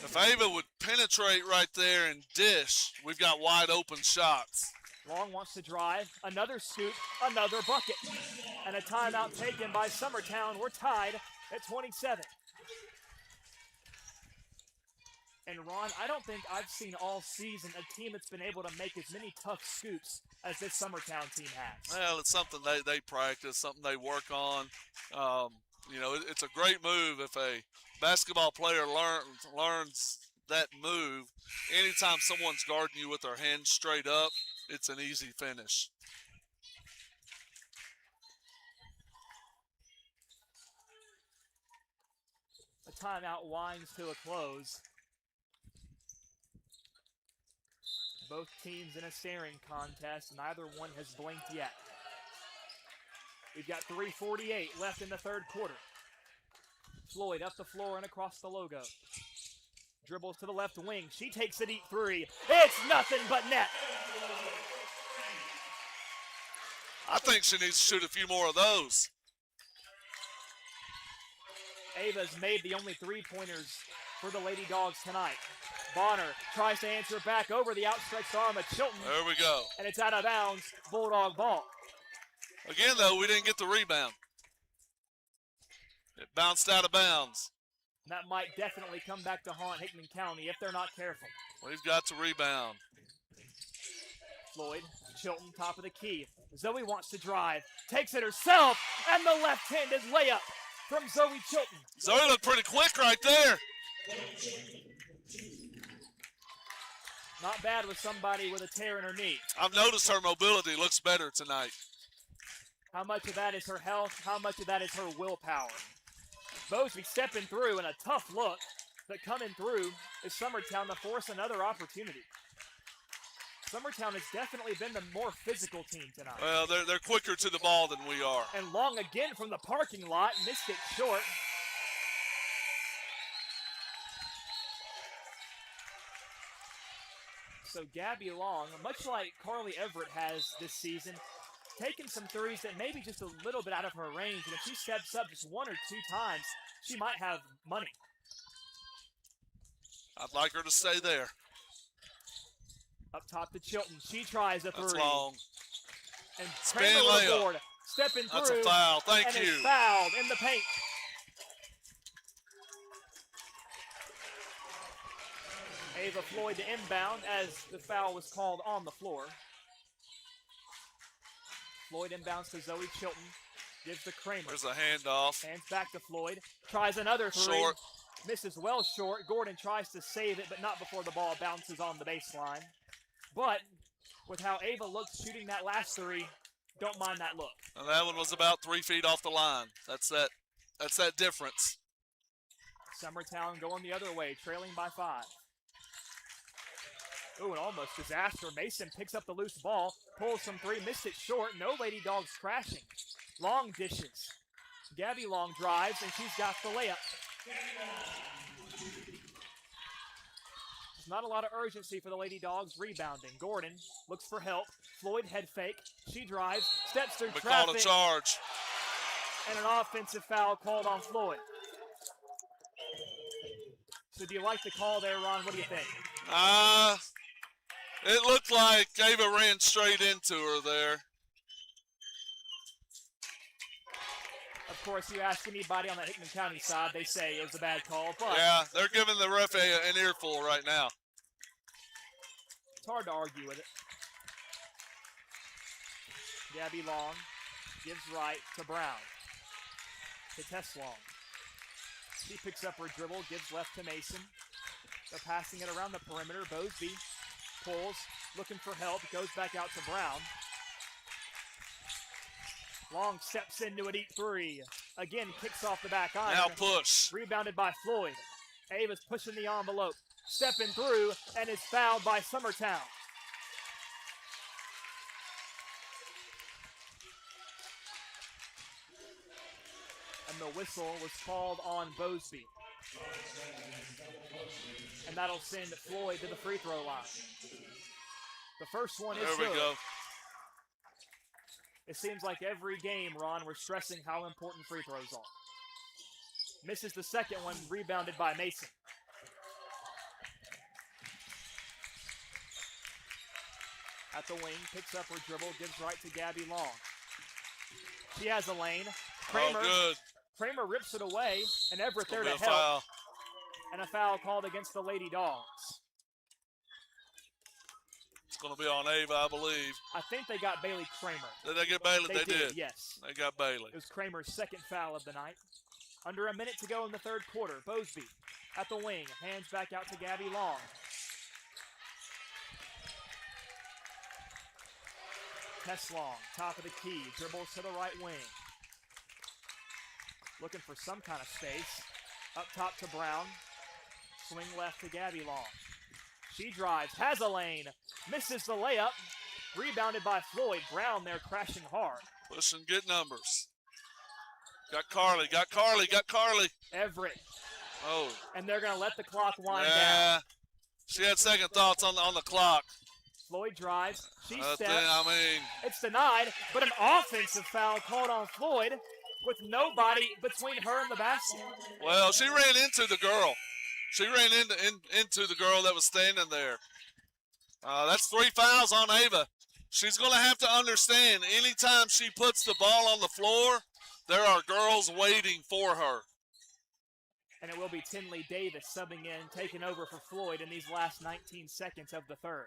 If Ava would penetrate right there and dish, we've got wide open shots. Long wants to drive, another scoop, another bucket. And a timeout taken by Summertown. We're tied at 27. And Ron, I don't think I've seen all season a team that's been able to make as many tough scoops as this Summertown team has. Well, it's something they practice, something they work on. You know, it's a great move if a basketball player learns that move. Anytime someone's guarding you with their hands straight up, it's an easy finish. The timeout winds to a close. Both teams in a staring contest. Neither one has blinked yet. We've got 3:48 left in the third quarter. Floyd up the floor and across the logo. Dribbles to the left wing. She takes a deep 3. It's nothing but net. I think she needs to shoot a few more of those. Ava's made the only 3-pointers for the Lady Dogs tonight. Bonner tries to answer back over the outstretched arm of Chilton. There we go. And it's out of bounds. Bulldog ball. Again, though, we didn't get the rebound. It bounced out of bounds. That might definitely come back to haunt Hickman County if they're not careful. We've got to rebound. Floyd, Chilton, top of the key. Zoe wants to drive, takes it herself, and the left-handed layup from Zoe Chilton. Zoe looked pretty quick right there. Not bad with somebody with a tear in her knee. I've noticed her mobility looks better tonight. How much of that is her health? How much of that is her willpower? Bosby stepping through and a tough look, but coming through is Summertown to force another opportunity. Summertown has definitely been the more physical team tonight. Well, they're quicker to the ball than we are. And Long again from the parking lot, missed it short. So Gabby Long, much like Carly Everett has this season, taken some threes that may be just a little bit out of her range, and if she steps up just 1 or 2 times, she might have money. I'd like her to stay there. Up top to Chilton. She tries a 3. That's long. And Spin Kramer with the layup. board. stepping through. That's a foul. Thank and you. is fouled in the paint. Ava Floyd to inbound as the foul was called on the floor. Floyd inbounds to Zoe Chilton. Gives to Kramer. There's a handoff. Hands back to Floyd. Tries another three. Short. Misses well short. Gordon tries to save it, but not before the ball bounces on the baseline. But with how Ava looks shooting that last three, don't mind that look. And that one was about 3 feet off the line. That's that difference. Summertown going the other way, trailing by 5. Ooh, an almost disaster. Mason picks up the loose ball, pulls some three, missed it short. No Lady Dogs crashing. Long dishes. Gabby Long drives, and she's got the layup. There's not a lot of urgency for the Lady Dogs rebounding. Gordon looks for help. Floyd head fake. She drives, steps through We traffic. called a charge. And an offensive foul called on Floyd. So do you like the call there, Ron? What do you think? It looked like Ava ran straight into her there. Of course, you ask anybody on the Hickman County side, they say it was a bad call. But Yeah, they're giving the ref an earful right now. it's hard to argue with it. Gabby Long gives right to Brown. To Teslong. She picks up her dribble, gives left to Mason. They're passing it around the perimeter. Bosby pulls, looking for help, goes back out to Brown. Long steps into a deep three. Again, kicks off the back iron. Now push. Rebounded by Floyd. Ava's pushing the envelope. Stepping through and is fouled by Summertown. And the whistle was called on Bosby. And that'll send Floyd to the free throw line. The first one is There we good. go. It seems like every game, Ron, we're stressing how important free throws are. Misses the second one, rebounded by Mason. At the wing, picks up her dribble, gives right to Gabby Long. She has a lane. Kramer, Good. Kramer rips it away, and Everett there to Gonna be help. a foul. And a foul called against the Lady Dogs. It's going to be on Ava, I believe. I think they got Bailey Kramer. Did they get Bailey? They did. Yes. They got Bailey. It was Kramer's second foul of the night. Under a minute to go in the third quarter. Bosby at the wing. Hands back out to Gabby Long. Teslong, top of the key. Dribbles to the right wing. Looking for some kind of space. Up top to Brown. Swing left to Gabby Long. She drives, has a lane, misses the layup. Rebounded by Floyd. Brown there crashing hard. Push and get numbers. Got Carly, got Carly, got Carly. Everett. Oh. And they're going to let the clock wind Yeah. down. She had second thoughts on the clock. Floyd drives. She steps. I mean, It's denied, but an offensive foul called on Floyd with nobody between her and the basket. well, she ran into the girl. She ran into the girl that was standing there. That's 3 fouls on Ava. She's going to have to understand anytime she puts the ball on the floor, there are girls waiting for her. And it will be Tinley Davis subbing in, taking over for Floyd in these last 19 seconds of the third.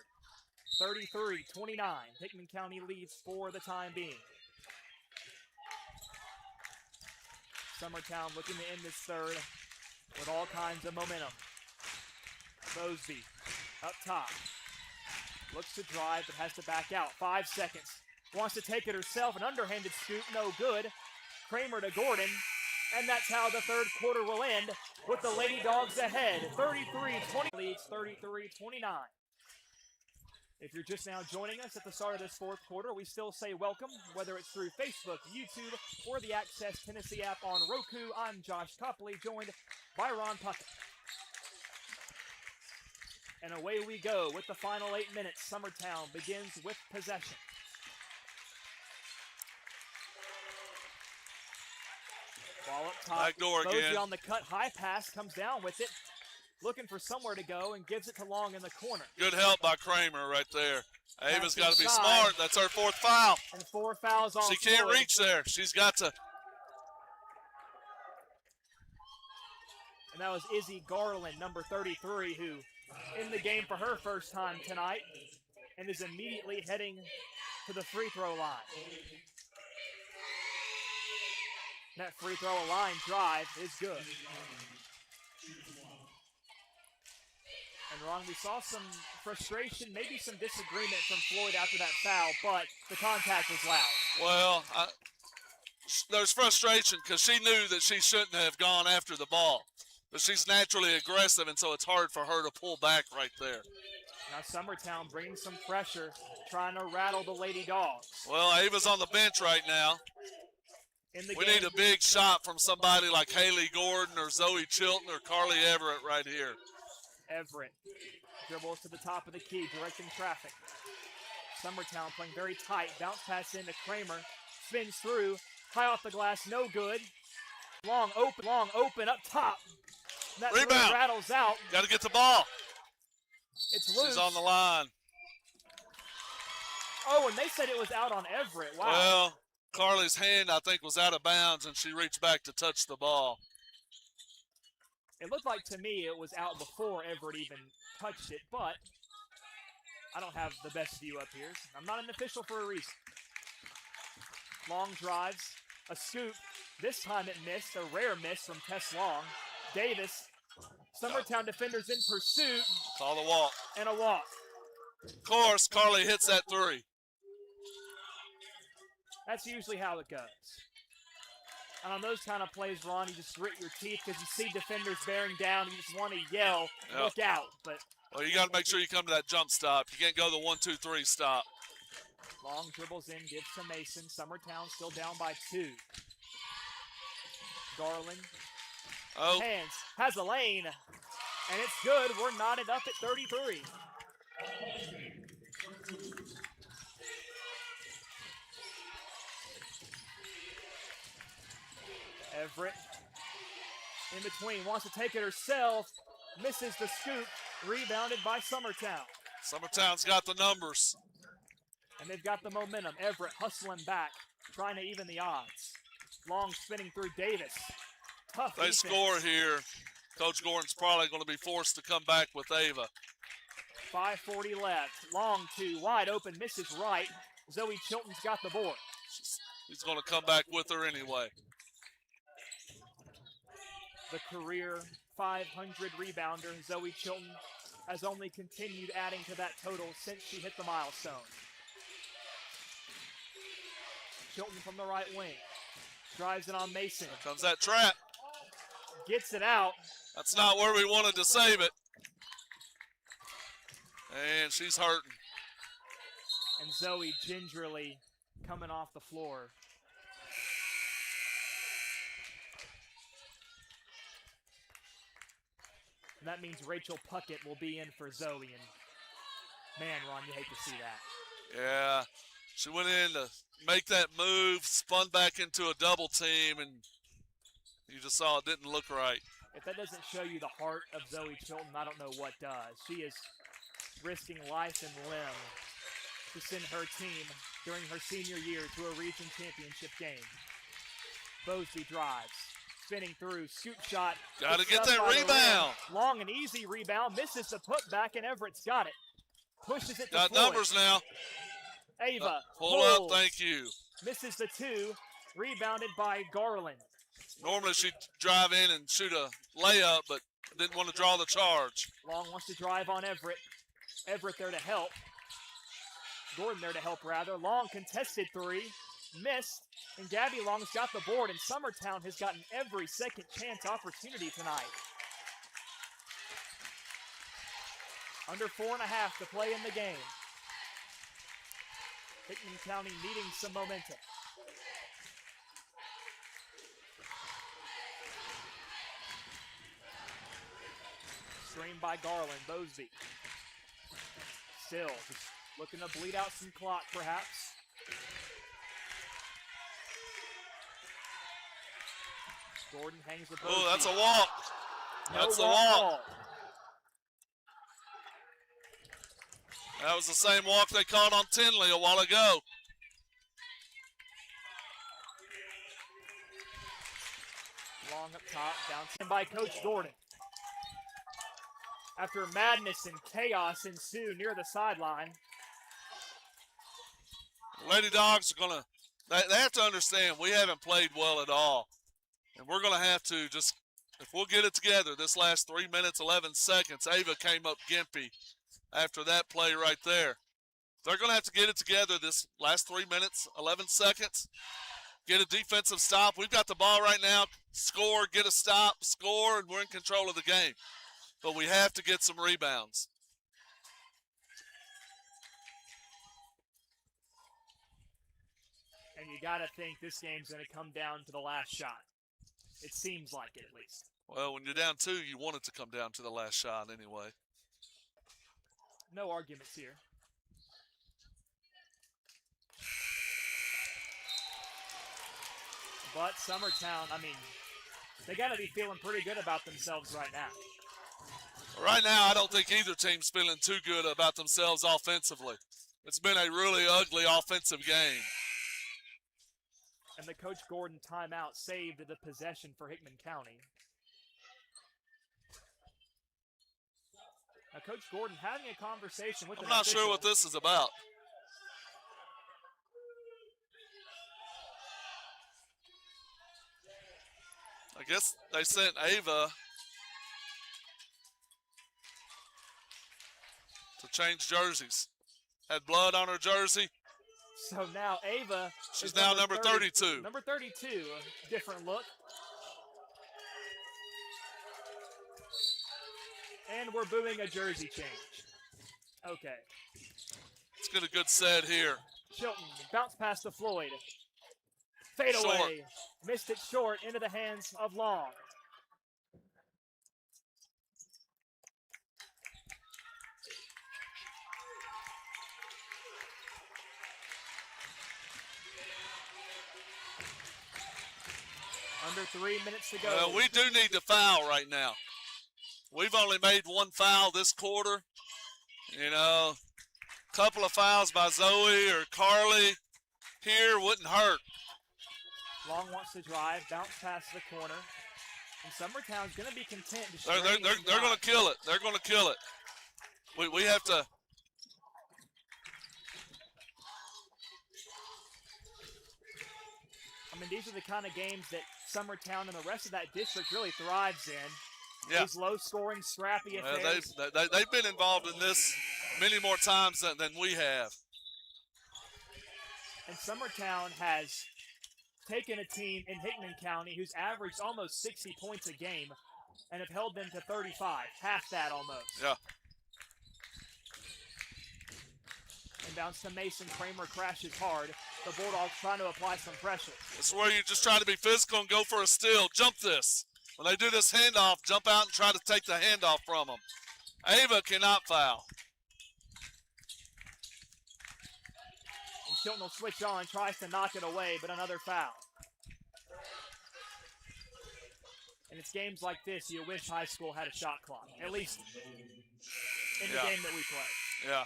33-29. Hickman County leads for the time being. Summertown looking to end this third with all kinds of momentum. Bosby up top. Looks to drive, but has to back out. 5 seconds. Wants to take it herself. An underhanded scoop, no good. Kramer to Gordon. And that's how the third quarter will end with the Lady Dogs ahead. 33-20 leads 33-29. If you're just now joining us at the start of this fourth quarter, we still say welcome, whether it's through Facebook, YouTube, or the Access Tennessee app on Roku. I'm Josh Copley, joined by Ron Puckett. And away we go with the final 8 minutes. Summertown begins with possession. Ball up top. Back door Bosby again. on the cut. High pass. Comes down with it. Looking for somewhere to go and gives it to Long in the corner. Good help by Kramer right there. Ava's got to be inside. smart. That's her 4th foul. And 4 fouls on She can't Floyd. reach there. She's got to. And that was Izzy Garland, number 33, who in the game for her first time tonight and is immediately heading to the free throw line. That free throw line drive is good. And Ron, we saw some frustration, maybe some disagreement from Floyd after that foul, but the contact was loud. Well, there's frustration because she knew that she shouldn't have gone after the ball. But she's naturally aggressive, and so it's hard for her to pull back right there. Now Summertown bringing some pressure, trying to rattle the Lady Dogs. Well, Ava's on the bench right now. We need a big shot from somebody like Haley Gordon or Zoe Chilton or Carly Everett right here. Everett dribbles to the top of the key, directing traffic. Summertown playing very tight. Bounce pass into Kramer. Spins through. High off the glass, no good. Long open up top. That Rebound. Rattles out. Got to get the ball. It's loose. She's on the line. Oh, and they said it was out on Everett. Wow. Well, Carly's hand, I think, was out of bounds, and she reached back to touch the ball. It looked like to me it was out before Everett even touched it, but I don't have the best view up here. I'm not an official for a reason. Long drives, a scoop. This time it missed, a rare miss from Tess Long. Davis, Summertown defenders in pursuit. Call the walk. And a walk. Of course, Carly hits that 3. That's usually how it goes. And on those kind of plays, Ron, you just grit your teeth because you see defenders bearing down. You just want to yell, look out. But well, you got to make sure you come to that jump stop. You can't go the 1-2-3 stop. Long dribbles in, gives to Mason. Summertown still down by 2. Garland. Hands, has a lane. And it's good. We're knotted up at 33. Everett in between, wants to take it herself, misses the scoop, rebounded by Summertown. Summertown's got the numbers. And they've got the momentum. Everett hustling back, trying to even the odds. Long spinning through Davis. Tough They defense. score here. Coach Gordon's probably going to be forced to come back with Ava. 5:40 left. Long 2, wide open, misses right. Zoe Chilton's got the board. He's going to come back with her anyway. The career 500 rebounder, Zoe Chilton, has only continued adding to that total since she hit the milestone. Chilton from the right wing. Drives it on Mason. Here comes that trap. Gets it out. That's not where we wanted to save it. And she's hurting. And Zoe gingerly coming off the floor. And that means Rachel Puckett will be in for Zoe. And man, Ron, you hate to see that. Yeah, she went in to make that move, spun back into a double team, and you just saw it didn't look right. If that doesn't show you the heart of Zoe Chilton, I don't know what does. She is risking life and limb to send her team during her senior year to a region championship game. Bosby drives. Spinning through, scoop shot. Got to get that rebound. Long and easy rebound, misses the putback, and Everett's got it. Pushes it to Got Floyd. numbers now. Ava pull up, thank you. Misses the 2, rebounded by Garland. Normally she'd drive in and shoot a layup, but didn't want to draw the charge. Long wants to drive on Everett. Everett there to help. Gordon there to help, rather. Long contested 3. Missed, and Gabby Long's got the board, and Summertown has gotten every second chance opportunity tonight. Under 4.5 to play in the game. Hickman County needing some momentum. Streamed by Garland, Bosby. Still just looking to bleed out some clock, perhaps. Gordon hangs with Bosby. Oh, that's a walk. That's the walk. That was the same walk they called on Tinley a while ago. Long up top, down by Coach Gordon. After madness and chaos ensue near the sideline. Lady Dogs are going to, they have to understand we haven't played well at all. And we're going to have to just, if we'll get it together, this last 3 minutes, 11 seconds, Ava came up gimpy after that play right there. They're going to have to get it together this last 3 minutes, 11 seconds, get a defensive stop. We've got the ball right now, score, get a stop, score, and we're in control of the game. But we have to get some rebounds. And you got to think this game's going to come down to the last shot. It seems like it, at least. Well, when you're down 2, you want it to come down to the last shot anyway. No arguments here. But Summertown, I mean, they got to be feeling pretty good about themselves right now. Right now, I don't think either team's feeling too good about themselves offensively. It's been a really ugly offensive game. And the Coach Gordon timeout saved the possession for Hickman County. Now, Coach Gordon having a conversation with I'm not sure what this is about. I guess they sent Ava to change jerseys. Had blood on her jersey. So now Ava She's now number 32. Number 32, a different look. And we're booing a jersey change. Okay. Let's get a good set here. Chilton, bounce pass to Floyd. Fade Short. away. Missed it short into the hands of Long. Under 3 minutes to go. Well, we do need to foul right now. We've only made one foul this quarter. You know, a couple of fouls by Zoe or Carly here wouldn't hurt. Long wants to drive, bounce past the corner. And Summertown's going to be content to They're going to kill it. They're going to kill it. We have to. I mean, these are the kind of games that Summertown and the rest of that district really thrives in. Yeah. These low-scoring, scrappy affairs. They've been involved in this many more times than we have. And Summertown has taken a team in Hickman County who's averaged almost 60 points a game and have held them to 35, half that almost. Yeah. And bounce to Mason. Kramer crashes hard. The Bulldogs trying to apply some pressure. This is where you just try to be physical and go for a steal. Jump this. When they do this handoff, jump out and try to take the handoff from them. Ava cannot foul. And Chilton will switch on, tries to knock it away, but another foul. And it's games like this you wish high school had a shot clock, at least in the game that we play. Yeah.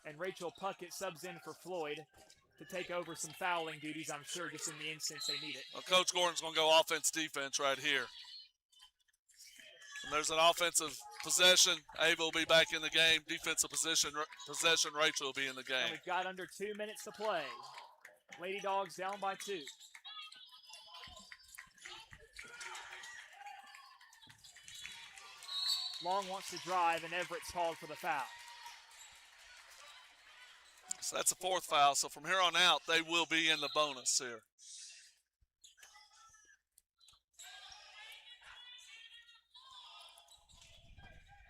And Rachel Puckett subs in for Floyd to take over some fouling duties, I'm sure, just in the instance they need it. Well, Coach Gordon's going to go offense-defense right here. And there's an offensive possession. Ava will be back in the game. Defensive possession, Rachel will be in the game. And we've got under 2 minutes to play. Lady Dogs down by 2. Long wants to drive, and Everett's called for the foul. So that's a fourth foul. So from here on out, they will be in the bonus here.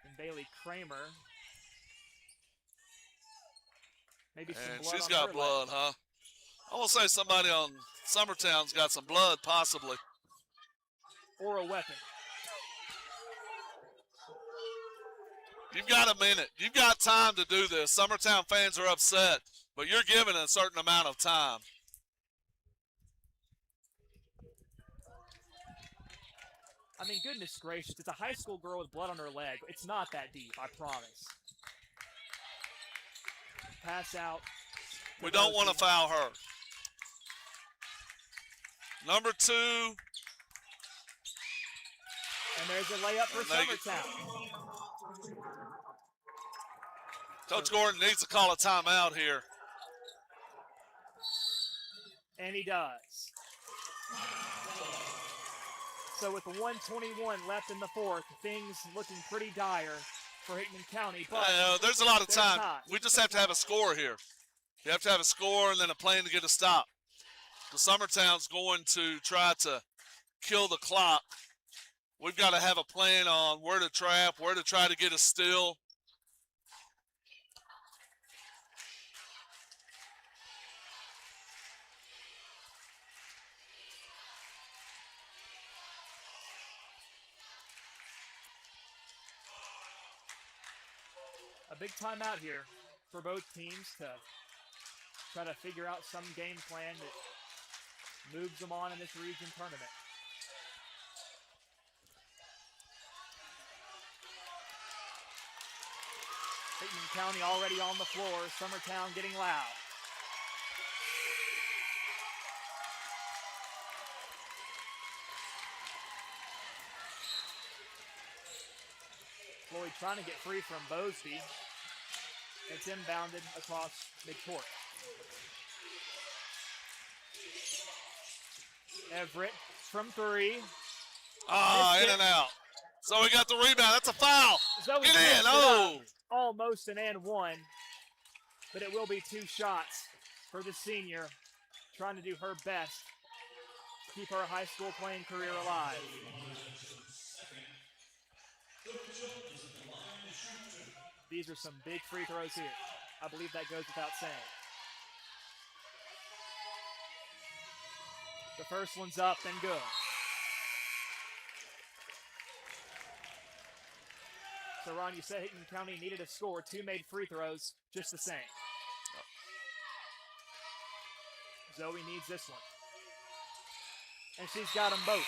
And Bailey Kramer. Maybe some And blood she's on got her blood, leg. huh? I will say somebody on Summertown's got some blood, possibly. Or a weapon. You've got a minute. You've got time to do this. Summertown fans are upset, but you're given a certain amount of time. I mean, goodness gracious, it's a high school girl with blood on her leg. It's not that deep, I promise. Pass out. We don't want to foul her. Number 2. And there's a layup for Summertown. Coach Gordon needs to call a timeout here. And he does. So with 1:21 left in the fourth, things looking pretty dire for Hickman County. But there's a lot of time. We just have to have a score here. You have to have a score and then a plan to get a stop. The Summertown's going to try to kill the clock. We've got to have a plan on where to trap, where to try to get a steal. A big timeout here for both teams to try to figure out some game plan that moves them on in this region tournament. Hickman County already on the floor. Summertown getting loud. Floyd trying to get free from Bosby. It's inbounded across midcourt. Everett from 3. In and out. So we got the rebound. That's a foul. Zoe Get in. Oh. Almost an and one, but it will be 2 shots for the senior, trying to do her best to keep her high school playing career alive. These are some big free throws here. I believe that goes without saying. The first one's up and good. So, Ron, you said Hickman County needed a score. 2 made free throws, just the same. Zoe needs this one. And she's got them both.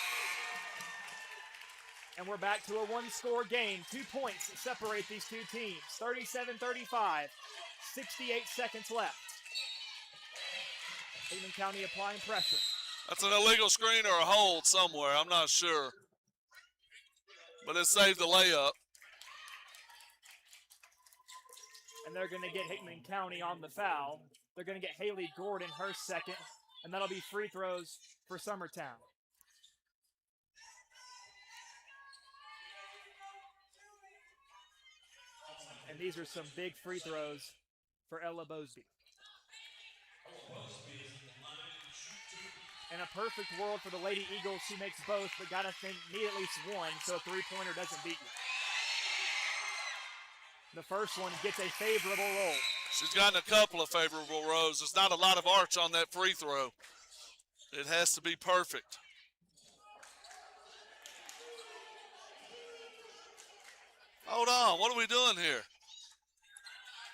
And we're back to a 1-score game. 2 points separate these two teams. 37-35. 68 seconds left. Hickman County applying pressure. That's an illegal screen or a hold somewhere. I'm not sure. But it saved the layup. And they're going to get Hickman County on the foul. They're going to get Haley Gordon her second, and that'll be free throws for Summertown. And these are some big free throws for Ella Bosby. In a perfect world for the Lady Eagles, she makes both, but gotta need at least one so a three-pointer doesn't beat you. The first one gets a favorable roll. She's gotten a couple of favorable rolls. There's not a lot of arch on that free throw. It has to be perfect. Hold on, what are we doing here?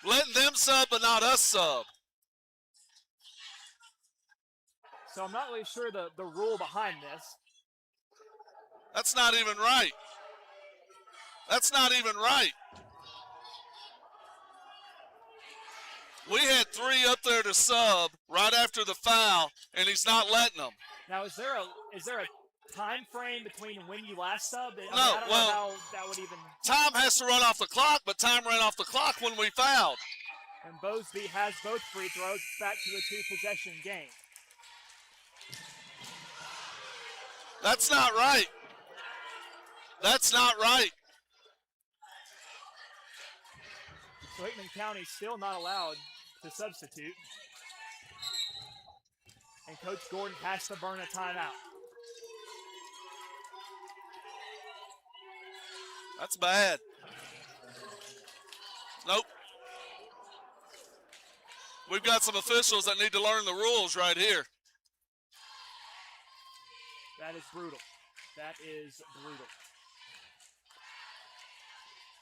Letting them sub, but not us sub. So I'm not really sure the rule behind this. That's not even right. That's not even right. We had 3 up there to sub right after the foul, and he's not letting them. Now, is there a time frame between when you last subbed? No, I don't know how that would even. Time has to run off the clock, but time ran off the clock when we fouled. And Bosby has both free throws. Back to a 2-possession game. That's not right. That's not right. So Hickman County still not allowed to substitute. And Coach Gordon has to burn a timeout. That's bad. Nope. We've got some officials that need to learn the rules right here. That is brutal. That is brutal.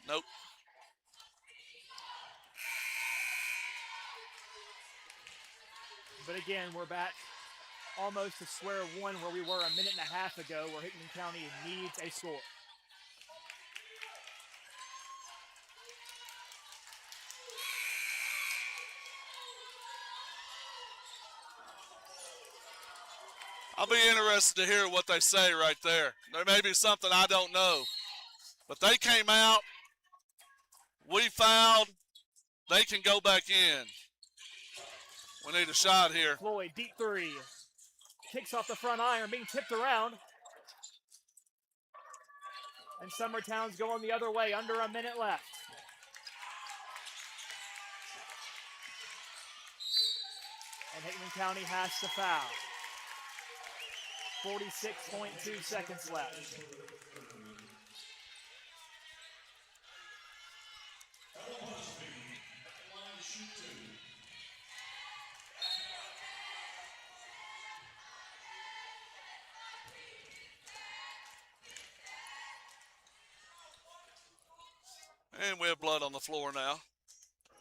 Nope. But again, we're back almost a square one where we were a minute and a half ago, where Hickman County needs a score. I'll be interested to hear what they say right there. There may be something I don't know. But they came out. We fouled. They can go back in. We need a shot here. Floyd, deep three. Kicks off the front iron, being tipped around. And Summertown's going the other way, under a minute left. And Hickman County has to foul. 46.2 seconds left. And we have blood on the floor now.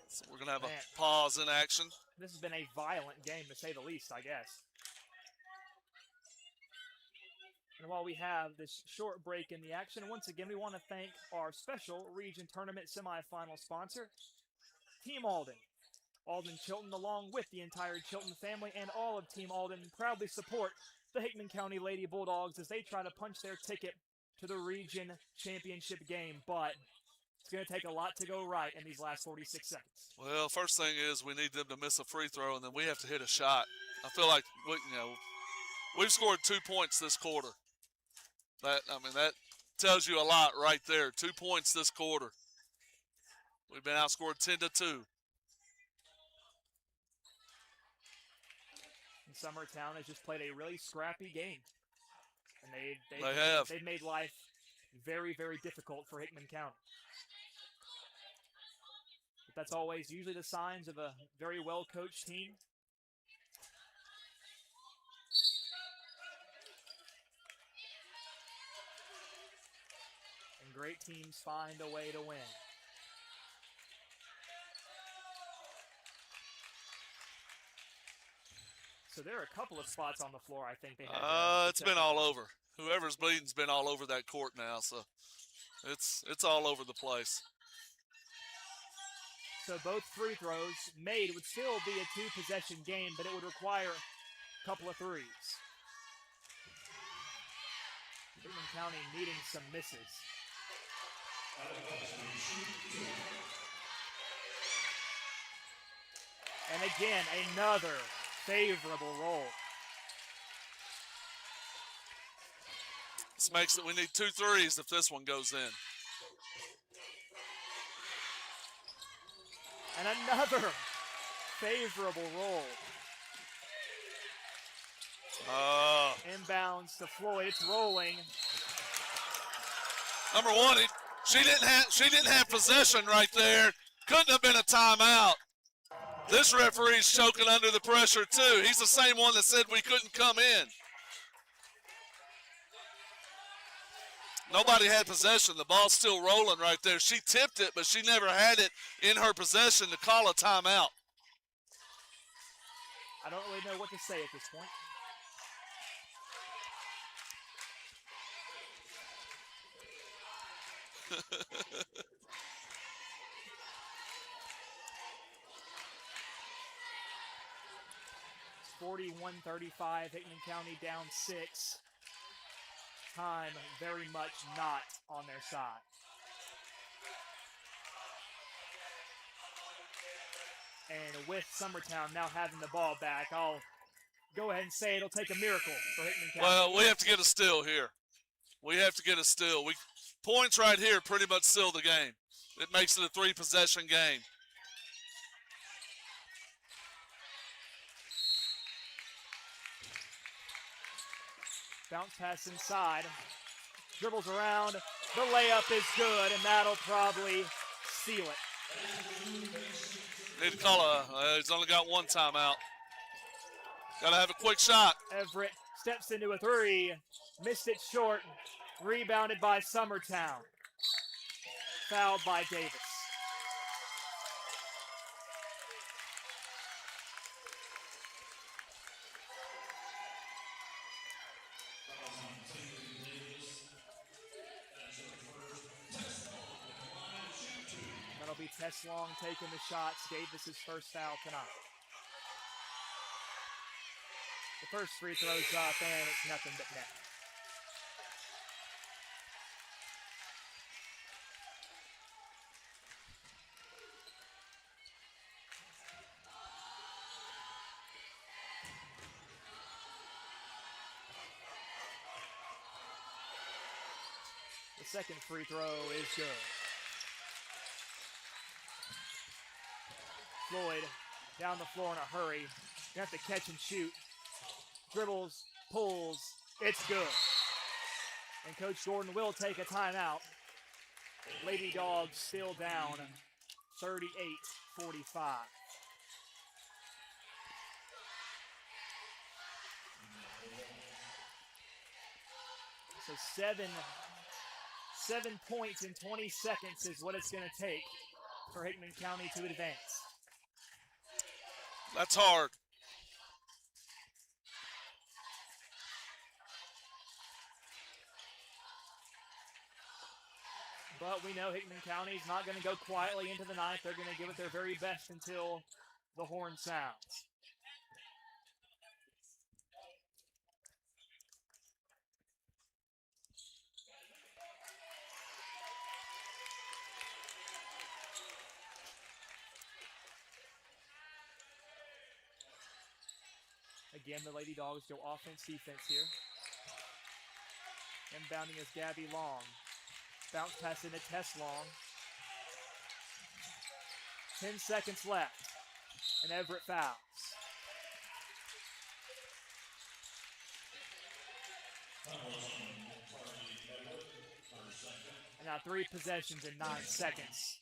So we're going to have a pause in action. This has been a violent game, to say the least, I guess. And while we have this short break in the action, once again, we want to thank our special region tournament semifinal sponsor, Team Alden. Alden Chilton, along with the entire Chilton family and all of Team Alden, proudly support the Hickman County Lady Bulldogs as they try to punch their ticket to the region championship game. But it's going to take a lot to go right in these last 46 seconds. Well, first thing is we need them to miss a free throw, and then we have to hit a shot. I feel like we've scored 2 points this quarter. That tells you a lot right there. 2 points this quarter. We've been outscored 10-2. And Summertown has just played a really scrappy game. And they've made life very, very difficult for Hickman County. But that's always usually the signs of a very well-coached team. And great teams find a way to win. So there are a couple of spots on the floor I think they have. It's been all over. Whoever's bleeding's been all over that court now, so it's all over the place. So both free throws made would still be a two-possession game, but it would require a couple of threes. Hickman County needing some misses. And again, another favorable roll. This makes it we need 2 threes if this one goes in. And another favorable roll. Inbounds to Floyd. It's rolling. Number one, she didn't have possession right there. Couldn't have been a timeout. This referee's choking under the pressure too. He's the same one that said we couldn't come in. Nobody had possession. The ball's still rolling right there. She tipped it, but she never had it in her possession to call a timeout. I don't really know what to say at this point. It's 41-35, Hickman County down 6. Time very much not on their side. And with Summertown now having the ball back, I'll go ahead and say it'll take a miracle for Hickman County. Well, we have to get a steal here. We have to get a steal. Points right here pretty much seal the game. It makes it a 3-possession game. Bounce pass inside. Dribbles around. The layup is good, and that'll probably seal it. Need to call he's only got one timeout. Got to have a quick shot. Everett steps into a three. Missed it short. Rebounded by Summertown. Fouled by Davis. That'll be Tess Long taking the shots. Davis his first foul tonight. The first free throw's up, and it's nothing but net. The second free throw is good. Floyd down the floor in a hurry. You have to catch and shoot. Dribbles, pulls, it's good. And Coach Gordon will take a timeout. Lady Dogs still down 38-45. So seven points in 20 seconds is what it's going to take for Hickman County to advance. That's hard. But we know Hickman County's not going to go quietly into the ninth. They're going to give it their very best until the horn sounds. Again, the Lady Dogs go offense, defense here. Inbounding is Gabby Long. Bounce pass into Tess Long. 10 seconds left, and Everett fouls. And now 3 possessions in 9 seconds.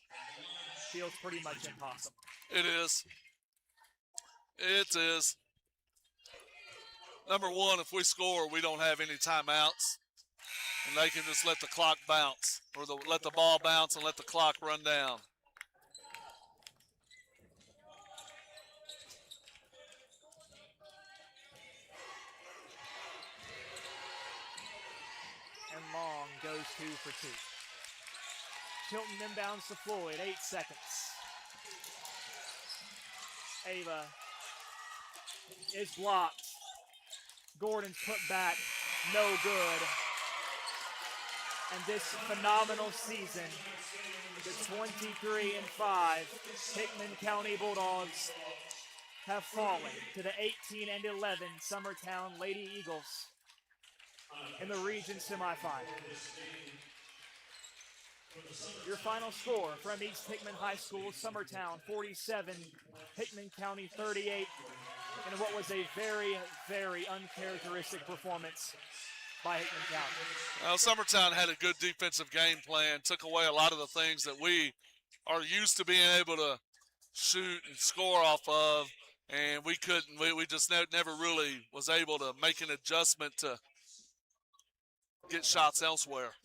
Feels pretty much impossible. It is. It is. Number one, if we score, we don't have any timeouts. And they can just let the clock bounce, or let the ball bounce and let the clock run down. And Long goes 2 for 2. Chilton inbounds to Floyd, 8 seconds. Ava is blocked. Gordon's put back, no good. And this phenomenal season, the 23-5 Hickman County Bulldogs have fallen to the 18-11 Summertown Lady Eagles in the region semifinal. Your final score from East Hickman High School, Summertown 47, Hickman County 38, in what was a very, very uncharacteristic performance by Hickman County. Summertown had a good defensive game plan, took away a lot of the things that we are used to being able to shoot and score off of, and we couldn't. We just never really was able to make an adjustment to get shots elsewhere.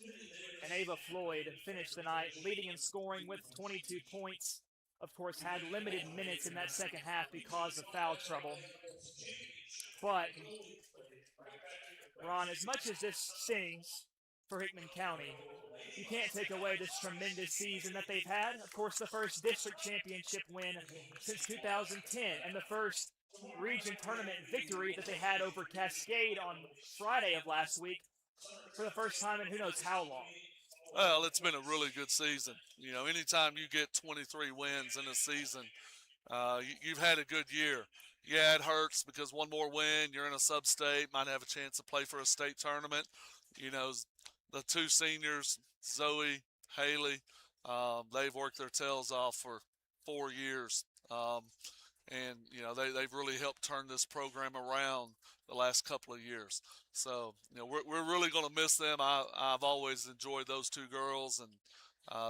And Ava Floyd finished the night leading in scoring with 22 points. Of course, had limited minutes in that second half because of foul trouble. But, Ron, as much as this stings for Hickman County, you can't take away this tremendous season that they've had. Of course, the first district championship win since 2010 and the first region tournament victory that they had over Cascade on Friday of last week for the first time in who knows how long. Well, it's been a really good season. You know, anytime you get 23 wins in a season, you've had a good year. Yeah, it hurts because one more win, you're in a sub-state, might have a chance to play for a state tournament. You know, the 2 seniors, Zoe, Haley, they've worked their tails off for 4 years. And, you know, they've really helped turn this program around the last couple of years. So, you know, we're really going to miss them. I've always enjoyed those 2 girls, and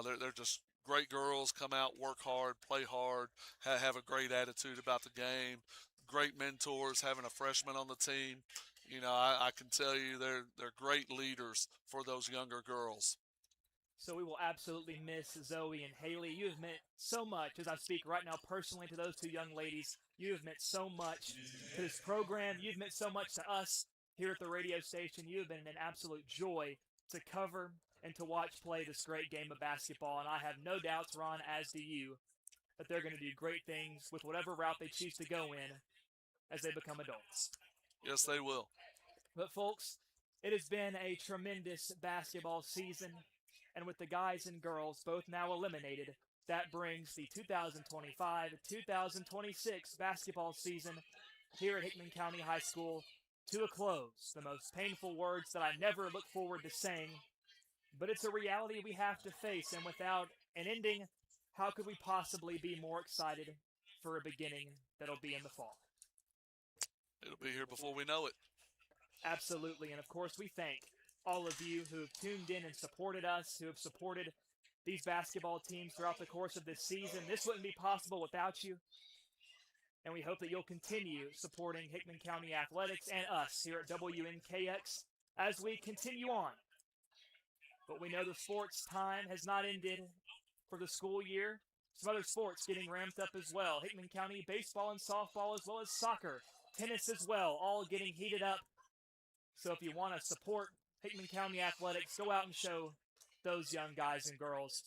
they're just great girls. Come out, work hard, play hard, have a great attitude about the game. Great mentors, having a freshman on the team. You know, I can tell you they're great leaders for those younger girls. So we will absolutely miss Zoe and Haley. You have meant so much, as I speak right now personally to those 2 young ladies. You have meant so much to this program. You've meant so much to us here at the radio station. You have been an absolute joy to cover and to watch play this great game of basketball. And I have no doubts, Ron, as do you, that they're going to do great things with whatever route they choose to go in as they become adults. Yes, they will. But folks, it has been a tremendous basketball season, and with the guys and girls both now eliminated, that brings the 2025-2026 basketball season here at Hickman County High School to a close. The most painful words that I never look forward to saying, but it's a reality we have to face, and without an ending, how could we possibly be more excited for a beginning that'll be in the fall? It'll be here before we know it. Absolutely, and of course we thank all of you who have tuned in and supported us, who have supported these basketball teams throughout the course of this season. This wouldn't be possible without you, and we hope that you'll continue supporting Hickman County Athletics and us here at WNKX as we continue on. But we know the sports time has not ended for the school year. Some other sports getting ramped up as well. Hickman County baseball and softball, as well as soccer, tennis as well, all getting heated up. So if you want to support Hickman County Athletics, go out and show those young guys and girls